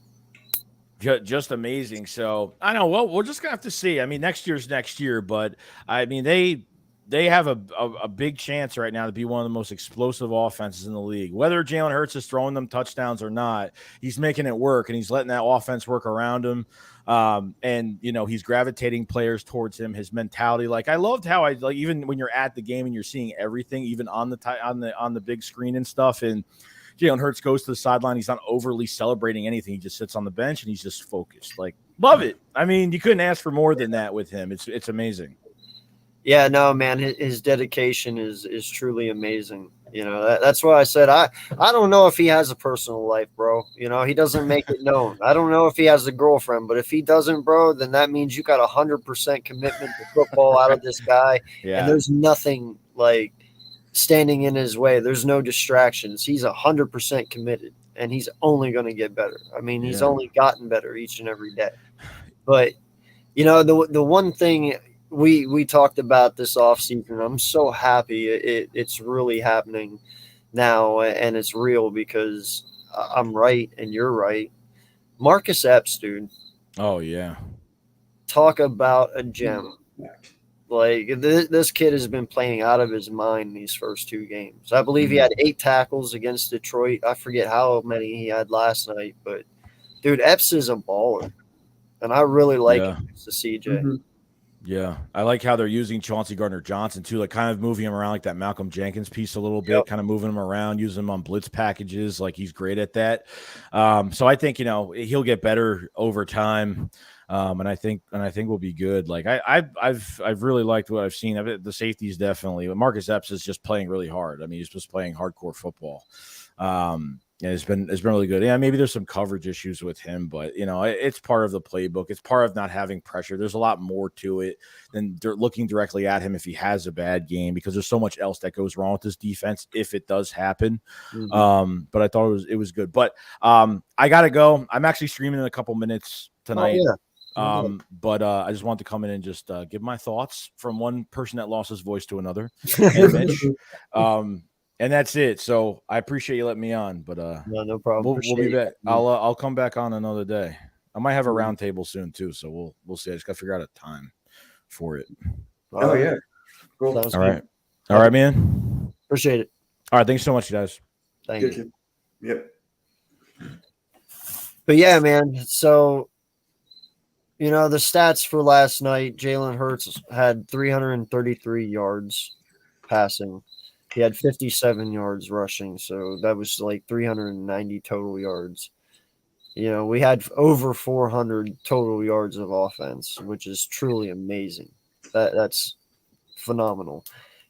Just amazing. So I know. Well, we're just gonna have to see. I mean, next year's next year, but I mean they they have a big chance right now to be one of the most explosive offenses in the league. Whether Jalen Hurts is throwing them touchdowns or not, he's making it work, and he's letting that offense work around him. And he's gravitating players towards him. His mentality, like I loved how even when you're at the game and you're seeing everything, even on the big screen and stuff, and Jalen Hurts goes to the sideline. He's not overly celebrating anything. He just sits on the bench and he's just focused. Like, love it. I mean, you couldn't ask for more than that with him. It's amazing. Yeah, no, man, his dedication is truly amazing. That's why I said I don't know if he has a personal life, bro. He doesn't make it known. I don't know if he has a girlfriend, but if he doesn't, bro, then that means you got 100% commitment to football out of this guy. Yeah. And there's nothing like standing in his way. There's no distractions. He's 100% committed, and he's only going to get better. I mean, he's only gotten better each and every day. But the one thing we talked about this offseason, I'm so happy it's really happening now, and it's real because I'm right and you're right. Marcus Epps, dude. Oh yeah. Talk about a gem. Like this kid has been playing out of his mind these first 2 games. I believe he had 8 tackles against Detroit. I forget how many he had last night, but dude, Epps is a baller, and I really like him to CJ. Mm-hmm. Yeah, I like how they're using Chauncey Gardner-Johnson too, like kind of moving him around like that Malcolm Jenkins piece a little bit, kind of moving him around, using him on blitz packages. Like he's great at that. So I think he'll get better over time. And I think we'll be good. Like I've really liked what I've seen. The safeties definitely. But Marcus Epps is just playing really hard. I mean, he's just playing hardcore football. And it's been really good. Yeah, maybe there's some coverage issues with him, but it's part of the playbook. It's part of not having pressure. There's a lot more to it than looking directly at him if he has a bad game, because there's so much else that goes wrong with this defense if it does happen. Mm-hmm. But I thought it was good. But I gotta go. I'm actually streaming in a couple minutes tonight. Oh, yeah. But I just wanted to come in and just give my thoughts from one person that lost his voice to another, and Mitch. And that's it. So I appreciate you letting me on. But no problem. We'll be back. I'll come back on another day. I might have a round table soon too. So we'll see. I just got to figure out a time for it. Oh yeah. Cool. All right, man. Appreciate it. All right. Thanks so much, guys. Thank you. Yep. But yeah, man. So the stats for last night, Jalen Hurts had 333 yards passing. He had 57 yards rushing, so that was like 390 total yards. We had over 400 total yards of offense, which is truly amazing. That's phenomenal.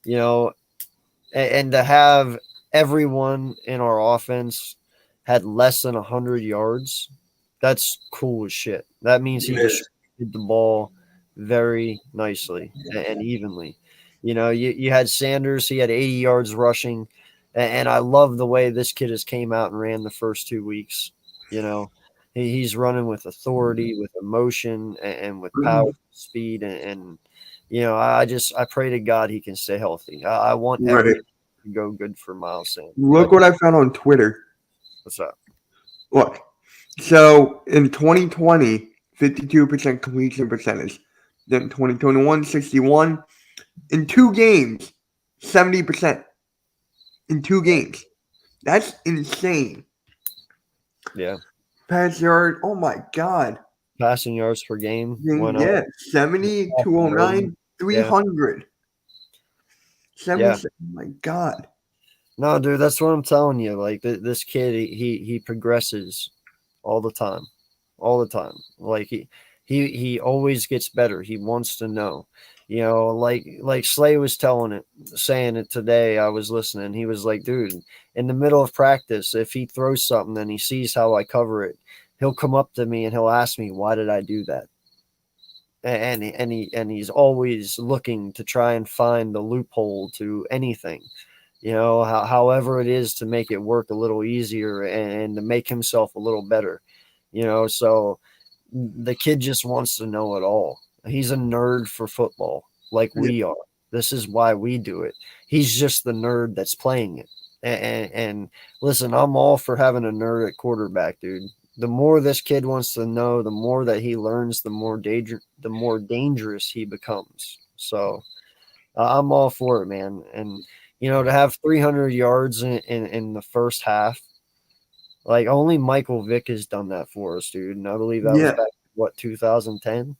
And to have everyone in our offense had less than 100 yards, that's cool as shit. That means he distributed the ball very nicely and evenly. You had Sanders. He had 80 yards rushing, and I love the way this kid has came out and ran the first 2 weeks. He's running with authority, with emotion, and with power, speed, and I pray to God he can stay healthy. I want everything to go good for Miles Sanders. Look what I found on Twitter. What's up? Look, so in 2020, 52% completion percentage. Then 2021, 61. In 2 games, 70%. In 2 games. That's insane. Yeah. Pass yard, oh my God. Passing yards per game. Yeah, 70, 209, 300. 77, oh my God. No, dude, that's what I'm telling you. Like, this kid, he progresses all the time. All the time. Like, he always gets better. He wants to know. Like Slay was saying it today. I was listening. He was like, dude, in the middle of practice, if he throws something and he sees how I cover it, he'll come up to me and he'll ask me, why did I do that? And he's always looking to try and find the loophole to anything, however it is to make it work a little easier and to make himself a little better, so the kid just wants to know it all. He's a nerd for football like we are. This is why we do it. He's just the nerd that's playing it. And listen, I'm all for having a nerd at quarterback, dude. The more this kid wants to know, the more that he learns, the more dangerous he becomes. So I'm all for it, man. And to have 300 yards in the first half, like only Michael Vick has done that for us, dude. And I believe that was Yeah, back what 2010.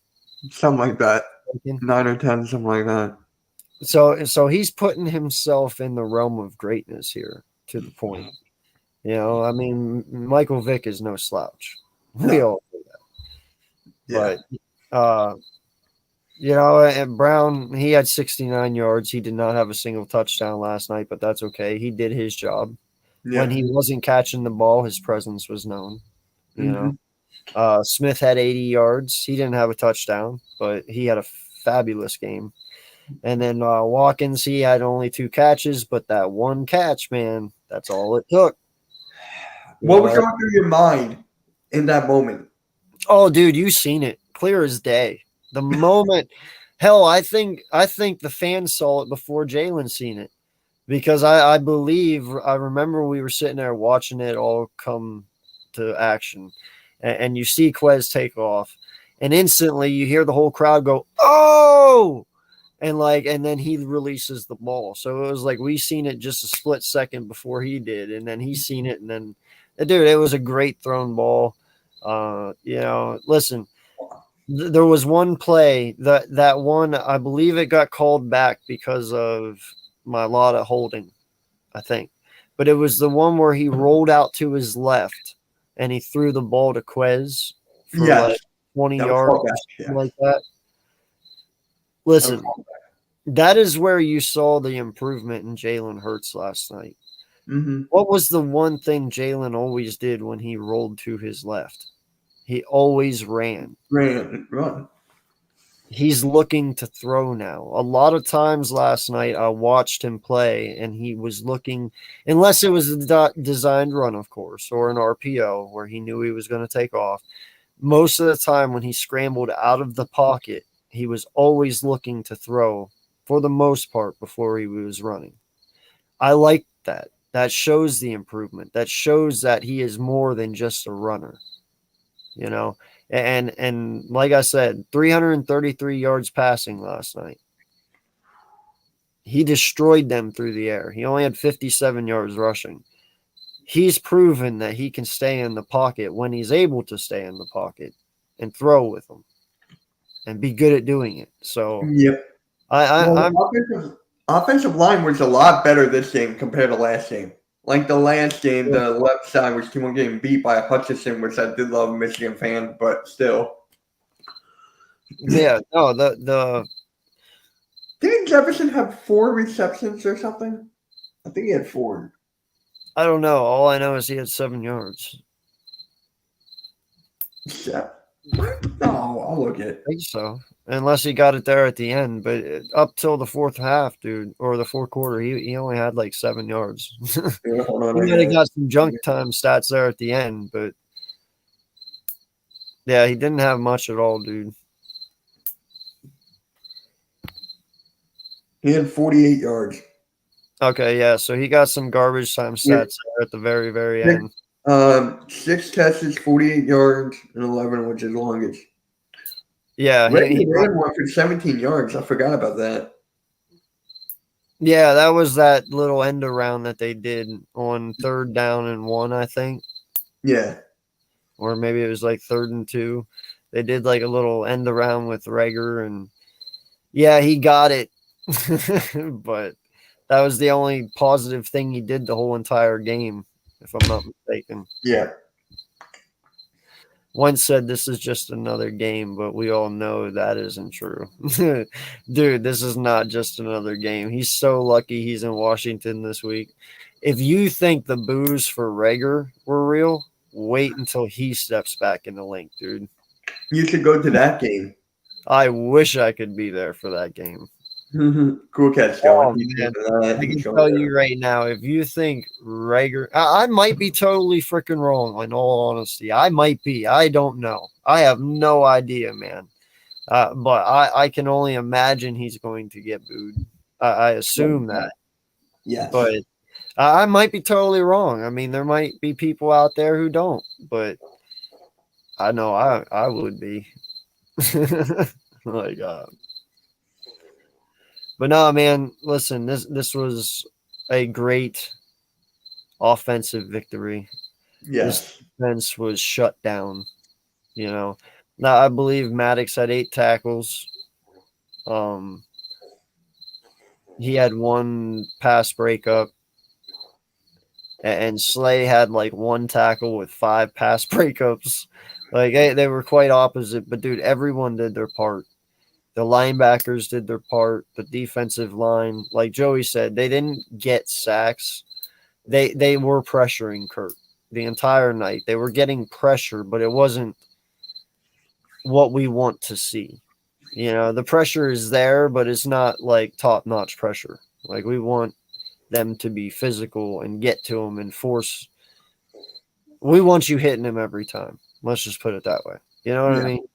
something like that. 9 or 10, something like that. So he's putting himself in the realm of greatness here to the point. I mean, Michael Vick is no slouch. We all know that. Yeah. But and Brown, he had 69 yards. He did not have a single touchdown last night, but that's okay. He did his job. Yeah. When he wasn't catching the ball, his presence was known. Smith had 80 yards. He didn't have a touchdown, but he had a fabulous game. And then Watkins, he had only 2 catches, but that one catch, man, that's all it took. What was going through your mind in that moment? Oh, dude, you seen it clear as day. The moment, hell, I think the fans saw it before Jalen seen it, because I remember we were sitting there watching it all come to action, and you see Quez take off, and instantly you hear the whole crowd go, "Oh!" and then he releases the ball. So it was like we seen it just a split second before he did, and then he seen it, and then, dude, it was a great thrown ball. Listen, there was one play that one, I believe it got called back because of Mailata holding, I think, but it was the one where he rolled out to his left and he threw the ball to Quez for like 20 yards, something like that. Listen, that is where you saw the improvement in Jalen Hurts last night. Mm-hmm. What was the one thing Jalen always did when he rolled to his left? He always ran. Run. He's looking to throw now. A lot of times last night, I watched him play, and he was looking, unless it was a designed run, of course, or an RPO where he knew he was going to take off. Most of the time when he scrambled out of the pocket, he was always looking to throw for the most part before he was running. I like that. That shows the improvement. That shows that he is more than just a runner. And like I said, 333 yards passing last night. He destroyed them through the air. He only had 57 yards rushing. He's proven that he can stay in the pocket when he's able to stay in the pocket and throw with them and be good at doing it. So, yep. I'm offensive line was a lot better this game compared to last game. Like the last game, the left side was getting beat by Hutchinson, which I did love, a Michigan fan, but still. Yeah, no, the Didn't Jefferson have 4 receptions or something? I think he had 4. I don't know. All I know is he had 7 yards. Yeah. No, I'll look at it. I think so. Unless he got it there at the end, but up till the fourth half, dude, or the fourth quarter, he only had like 7 yards. He might have got some junk time stats there at the end, but yeah, he didn't have much at all, dude. He had 48 yards. Okay, yeah, so he got some garbage time stats there at the very, very end. 6 catches, 48 yards, and 11, which is longest. Yeah, he ran one for 17 yards. I forgot about that. Yeah, that was that little end around that they did on 3rd down and 1, I think. Yeah. Or maybe it was like 3rd and 2. They did like a little end around with Reagor, and yeah, he got it. But that was the only positive thing he did the whole entire game, if I'm not mistaken. Yeah. Once said this is just another game, but we all know that isn't true. Dude, this is not just another game. He's so lucky he's in Washington this week. If you think the boos for Reagor were real, wait until he steps back in the link, dude. You should go to that game. I wish I could be there for that game. Cool catch, oh, man. I can tell you right now, if you think Reagor, I might be totally freaking wrong. In all honesty, I might be. I don't know. I have no idea, man. But I can only imagine he's going to get booed. I assume that. Yeah. But I might be totally wrong. I mean, there might be people out there who don't, but I know I would be. Like, But no, man, listen, this was a great offensive victory. This Yes. defense was shut down. You know, now I believe Maddox had 8 tackles. He had 1 pass breakup, and Slay had like 1 tackle with 5 pass breakups. Like they were quite opposite, but dude, everyone did their part. The linebackers did their part. The defensive line, like Joey said, they didn't get sacks. They were pressuring Kurt the entire night. They were getting pressure, but it wasn't what we want to see. You know, the pressure is there, but it's not like top-notch pressure. Like we want them to be physical and get to them and force. We want you hitting them every time. Let's just put it that way. You know what I mean?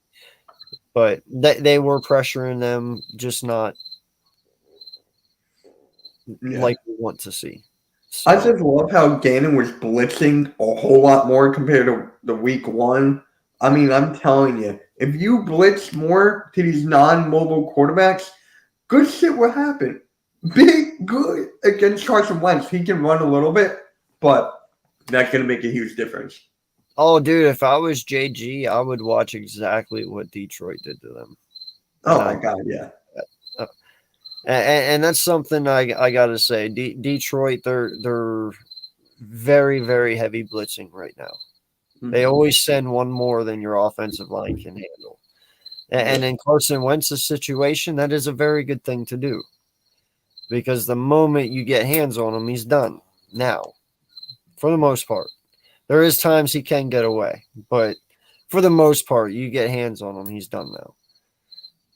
But they were pressuring them, just not like we want to see. So, I just love how Gannon was blitzing a whole lot more compared to the week 1. I mean, I'm telling you, if you blitz more to these non-mobile quarterbacks, good shit will happen. Big good against Carson Wentz. He can run a little bit, but that's going to make a huge difference. oh, dude, if I was JG, I would watch exactly what Detroit did to them. Oh, my God, yeah. And that's something I got to say. Detroit, they're very, very heavy blitzing right now. Mm-hmm. They always send one more than your offensive line can handle. And in Carson Wentz's situation, that is a very good thing to do. Because the moment you get hands on him, he's done. Now, for the most part. There is times he can get away. But for the most part, you get hands on him, he's done now.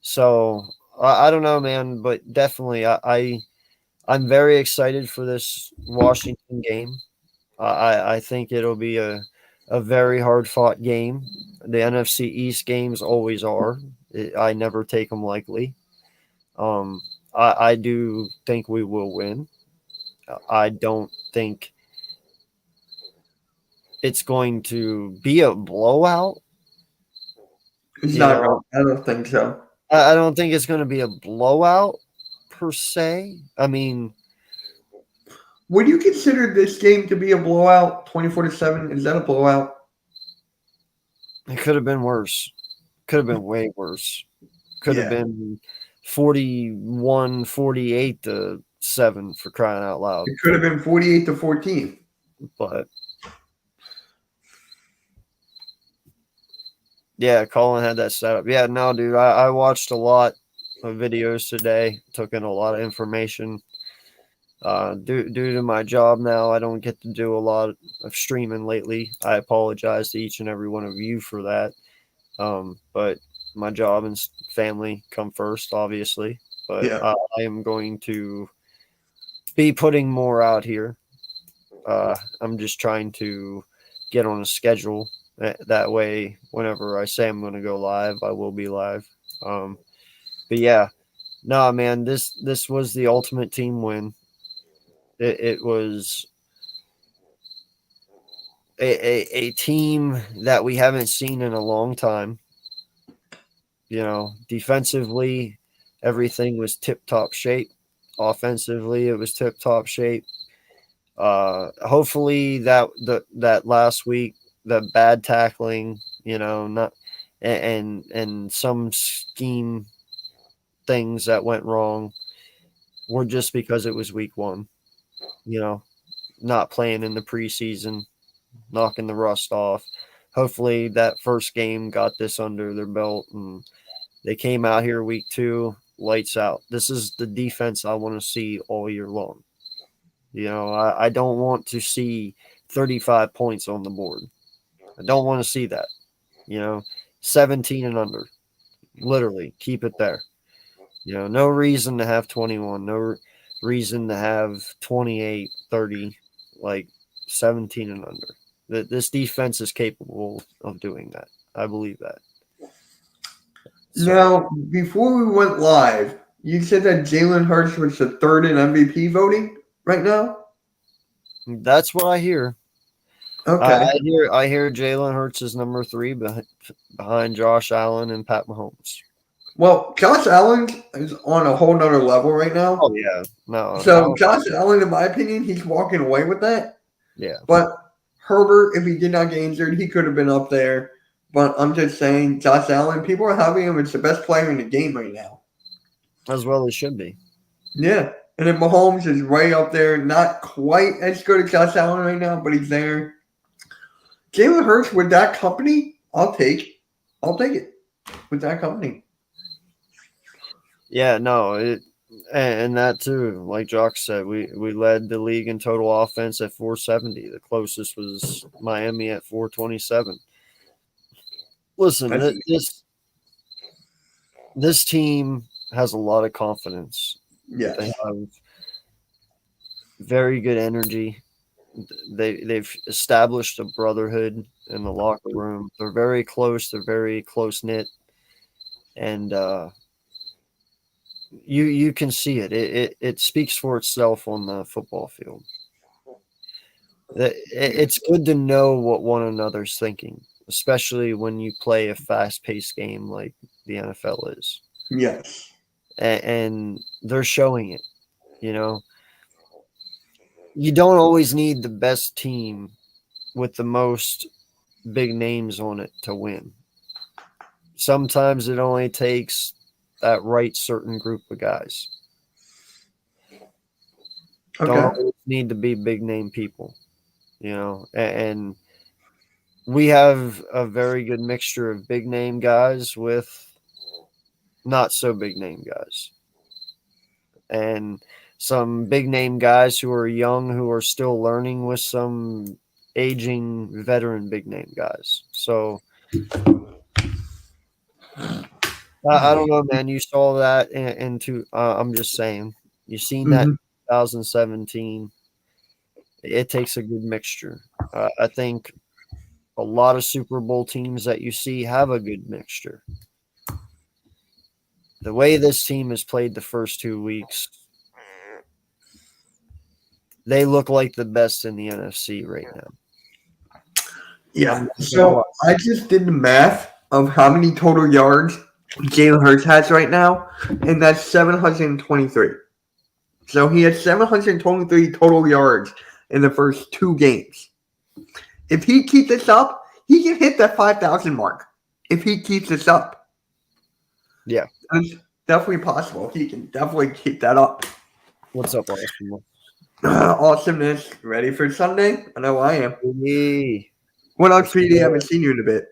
So, I don't know, man. But definitely, I'm very excited for this Washington game. I think it'll be a very hard-fought game. The NFC East games always are. I never take them lightly. I do think we will win. I don't think it's going to be a blowout. It's not. I don't think so. I don't think it's going to be a blowout per se. I mean, would you consider this game to be a blowout? 24-7? Is that a blowout? It could have been worse. Could have been way worse. Could have been 41-48-7 for crying out loud. It could have been 48-14. But yeah, Colin had that set up. Yeah, no, dude, I watched a lot of videos today. Took in a lot of information. Due to my job now, I don't get to do a lot of streaming lately. I apologize to each and every one of you for that. But my job and family come first, obviously. But I am going to be putting more out here. I'm just trying to get on a schedule. That way, whenever I say I'm going to go live, I will be live. But yeah, no, man, this was the ultimate team win. It was a team that we haven't seen in a long time. You know, defensively, everything was tip-top shape. Offensively, it was tip-top shape. Hopefully that last week, the bad tackling, you know, not and some scheme things that went wrong were just because it was week 1. You know, not playing in the preseason, knocking the rust off. Hopefully that first game got this under their belt and they came out here week 2, lights out. This is the defense I want to see all year long. You know, I don't want to see 35 points on the board. I don't want to see that. You know, 17 and under. Literally, keep it there. You know, no reason to have 21. No reason to have 28, 30, like 17 and under. This defense is capable of doing that. I believe that. So, now, before we went live, you said that Jalen Hurts was the 3rd in MVP voting right now? That's what I hear. Okay. I hear Jalen Hurts is number 3 behind Josh Allen and Pat Mahomes. Well, Josh Allen is on a whole nother level right now. Oh yeah, no. So Josh Allen, in my opinion, he's walking away with that. Yeah, But Herbert, if he did not get injured, he could have been up there. But I'm just saying, Josh Allen, people are having him as the best player in the game right now. as well as should be. Yeah. And then Mahomes is right up there. Not quite as good as Josh Allen right now, but he's there. Jalen Hurts with that company, I'll take it with that company. Yeah, no, and that too, like Jock said, we led the league in total offense at 470. The closest was Miami at 427. Listen, this team has a lot of confidence. Yeah. They have very good energy. They've established a brotherhood in the locker room. They're very close. They're very close knit, and you can see it. It speaks for itself on the football field. It's good to know what one another's thinking, especially when you play a fast-paced game like the NFL is. Yes. And they're showing it. You know, you don't always need the best team with the most big names on it to win. Sometimes it only takes that right certain group of guys. Okay. Don't always need to be big name people, you know. And we have a very good mixture of big name guys with not so big name guys, and some big name guys who are young, who are still learning, with some aging veteran big name guys. So I don't know, man. You saw that into. I'm just saying, you seen that in 2017. It takes a good mixture. I think a lot of Super Bowl teams that you see have a good mixture. The way this team has played the first 2 weeks, they look like the best in the NFC right now. Yeah. So I just did the math of how many total yards Jalen Hurts has right now, and that's 723. So he has 723 total yards in the first 2 games. If he keeps this up, he can hit that 5,000 mark. If he keeps this up. Yeah. It's definitely possible. He can definitely keep that up. What's up, Austin? Awesomeness. Ready for Sunday? I know I am. Hey. What else, PD? I haven't seen you in a bit.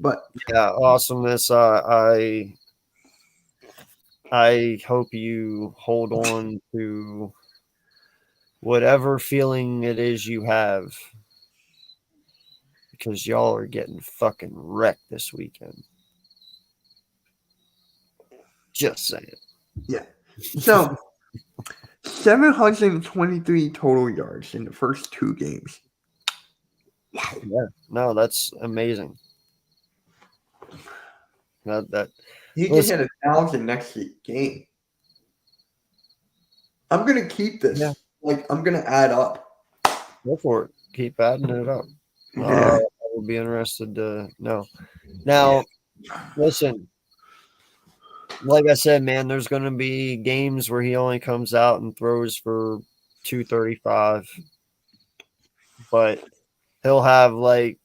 But yeah, awesomeness. I hope you hold on to whatever feeling it is you have, because y'all are getting fucking wrecked this weekend. Just saying. Yeah. So 723 total yards in the first 2 games. Wow. Yeah. No, that's amazing. That He can hit 1,000 next game. I'm gonna keep this. Yeah. Like, I'm gonna add up. Go for it. Keep adding it up. Yeah. I would be interested to know. Now, listen. Like I said, man, there's going to be games where he only comes out and throws for 235, but he'll have like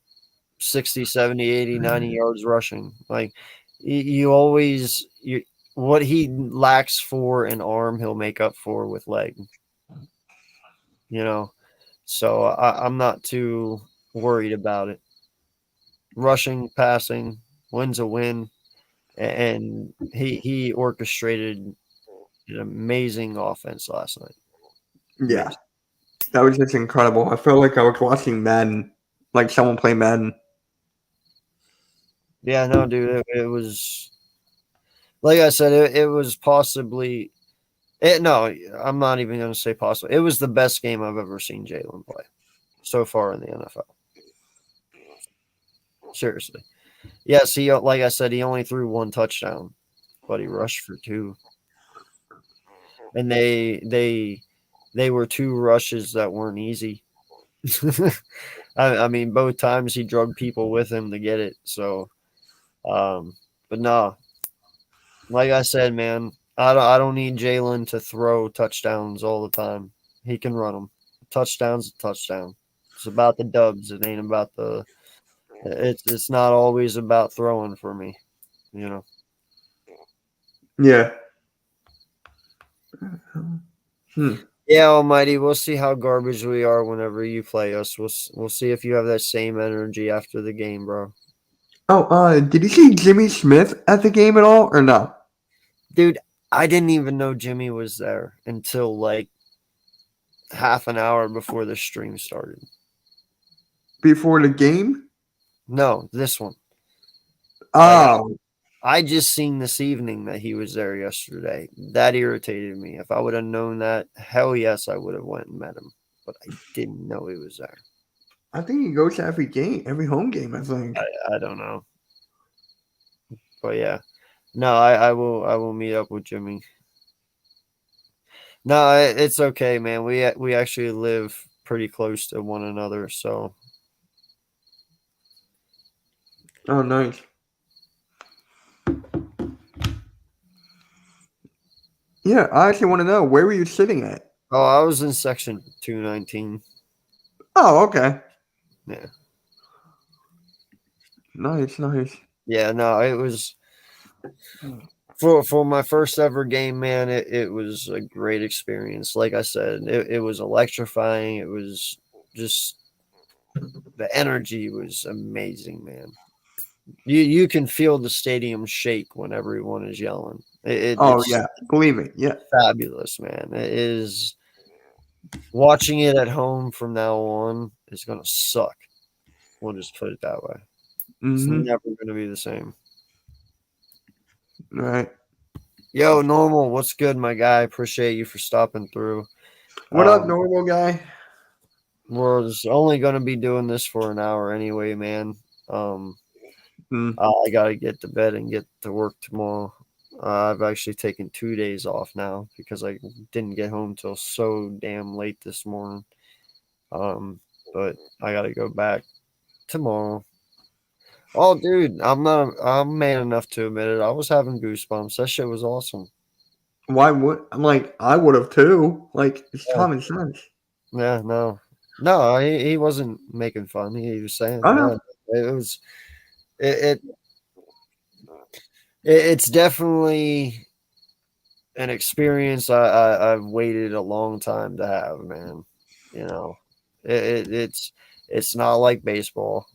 60, 70, 80, 90 yards rushing. Like what he lacks for an arm, he'll make up for with leg. You know, so I'm not too worried about it. Rushing, passing, win's a win. And he orchestrated an amazing offense last night. Yeah. That was just incredible. I felt like I was watching Madden, like someone play Madden. Yeah, no, dude, it was, like I said, it was possibly no, I'm not even going to say possible. It was the best game I've ever seen Jalen play so far in the NFL. Seriously. Yes, he, like I said, he only threw 1 touchdown, but he rushed for 2. And they were 2 rushes that weren't easy. I mean, both times he drugged people with him to get it. So, but no, Like I said, man, I don't need Jalen to throw touchdowns all the time. He can run them. Touchdowns, a touchdown. It's about the dubs. It ain't about the. It's not always about throwing for me, you know. Yeah. Yeah, Almighty, we'll see how garbage we are whenever you play us. We'll see if you have that same energy after the game, bro. Oh, did you see Jimmy Smith at the game at all or no? Dude, I didn't even know Jimmy was there until like half an hour before the stream started. Before the game? No, this one. Oh, I just seen this evening that he was there yesterday. That irritated me. If I would have known that, hell yes, I would have went and met him. But I didn't know he was there. I think he goes to every game, every home game, I think. I don't know. But yeah. No, I will meet up with Jimmy. No, it's okay, man. We actually live pretty close to one another, so Oh, nice. Yeah, I actually want to know, where were you sitting at? oh, I was in section 219. Oh, okay. Yeah. Nice, nice. Yeah, no, it was for my first ever game, man, it was a great experience. Like I said, it was electrifying. It was just the energy was amazing, man. You can feel the stadium shake when everyone is yelling. Oh, It's yeah. Believe me. Yeah. fabulous, man. It is watching it at home from now on is gonna suck. We'll just put it that way. It's Mm-hmm. never gonna be the same. Right. Yo, Normal, what's good, my guy? Appreciate you for stopping through. What up, normal guy? We're just only gonna be doing this for an hour anyway, man. I gotta get to bed and get to work tomorrow. I've actually taken 2 days off now because I didn't get home till so damn late this morning. But I gotta go back tomorrow. Oh, dude, I'm man enough to admit it. I was having goosebumps. That shit was awesome. Why would I'm like I would have too. Like it's Yeah. common sense. Yeah, no, he wasn't making fun. He was saying, I know. it was it it's definitely an experience I've waited a long time to have, man. You know, it's not like baseball.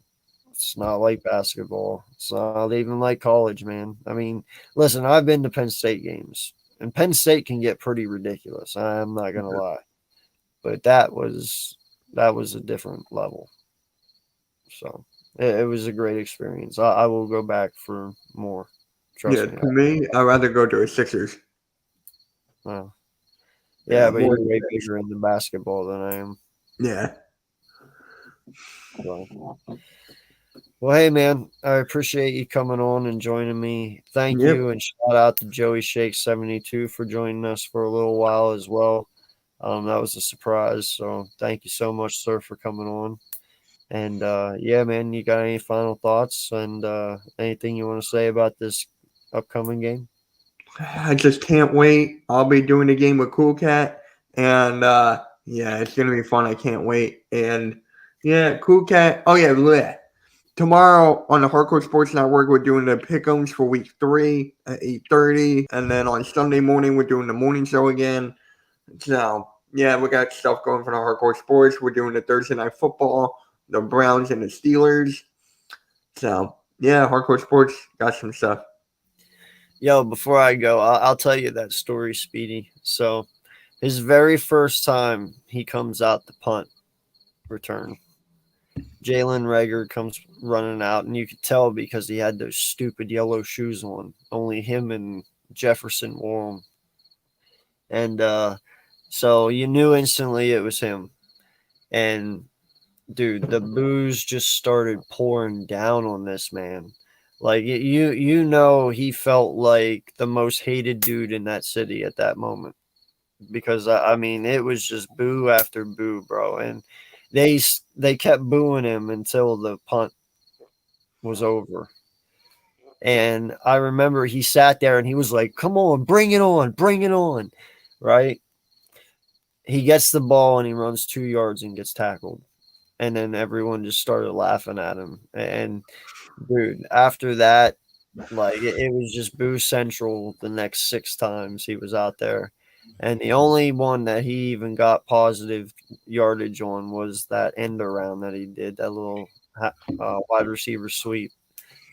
It's not like basketball. It's not even like college, man. I mean, listen, I've been to Penn State games, and Penn State can get pretty ridiculous. I'm not gonna lie, but that was a different level. So it was a great experience. I will go back for more. Trust Yeah, me. to me, I'd rather go to a Sixers. Wow. Yeah, but more you're way bigger into basketball than I am. Yeah. So. Well, hey, man, I appreciate you coming on and joining me. Thank Yep. you, and shout out to Joey Shake 72 for joining us for a little while as well. That was a surprise, so thank you so much, sir, for coming on. And yeah, man, you got any final thoughts and anything you want to say about this upcoming game? I just can't wait. I'll be doing a game with Cool Cat, and yeah, it's gonna be fun. I can't wait. And yeah, Cool Cat. Oh yeah, bleh. Tomorrow on the Hardcore Sports Network, we're doing the pick'ems for week 3 at 8:30, and then on Sunday morning we're doing the morning show again. So yeah, we got stuff going for the Hardcore Sports. We're doing the Thursday Night Football, the Browns and the Steelers. So yeah, Hardcore Sports got some stuff. Yo, before I go, I'll tell you that story, Speedy. So, his very first time he comes out the punt return, Jalen Rager comes running out, and you could tell because he had those stupid yellow shoes on. Only him and Jefferson wore them. And so you knew instantly it was him. And, dude, the booze just started pouring down on this man. Like you know, he felt like the most hated dude in that city at that moment because I mean it was just boo after boo, bro, and they kept booing him until the punt was over, And I remember he sat there and he was like, come on, bring it on, right? He gets the ball and he runs 2 yards and gets tackled. And then everyone just started laughing at him. And, dude, after that, like, it was just Boo Central the next 6 times he was out there. And the only one that he even got positive yardage on was that end around that he did, that little wide receiver sweep.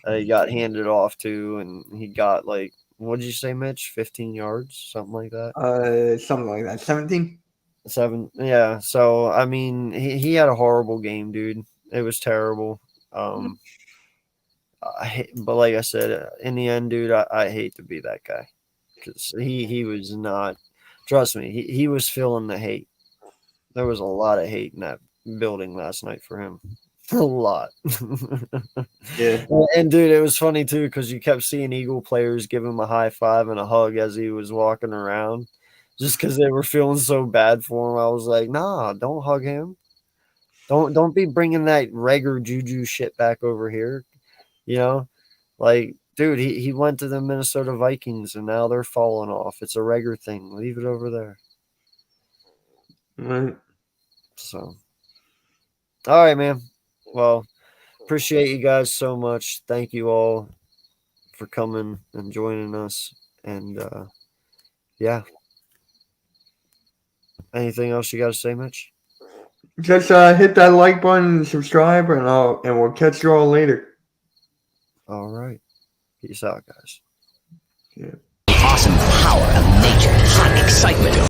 He got handed off to, and he got like, what did you say, Mitch? 15 yards, something like that. Something like that. 17. 7, yeah. So I mean, he had a horrible game, dude. It was terrible. But like I said, in the end, dude, I hate to be that guy because he was not. Trust me, he was feeling the hate. There was a lot of hate in that building last night for him. A lot. Yeah. And dude, it was funny too because you kept seeing Eagle players give him a high five and a hug as he was walking around, just because they were feeling so bad for him. I was like, nah, don't hug him. Don't be bringing that Rager Juju shit back over here. You know, like, dude, he went to the Minnesota Vikings and now they're falling off. It's a Rager thing. Leave it over there. Right. So, all right, man. Well, appreciate you guys so much. Thank you all for coming and joining us. And yeah. Anything else you got to say, Mitch? Just hit that like button and subscribe, and we'll catch you all later. All right. Peace out, guys. Yeah. Awesome power of nature, hot excitement.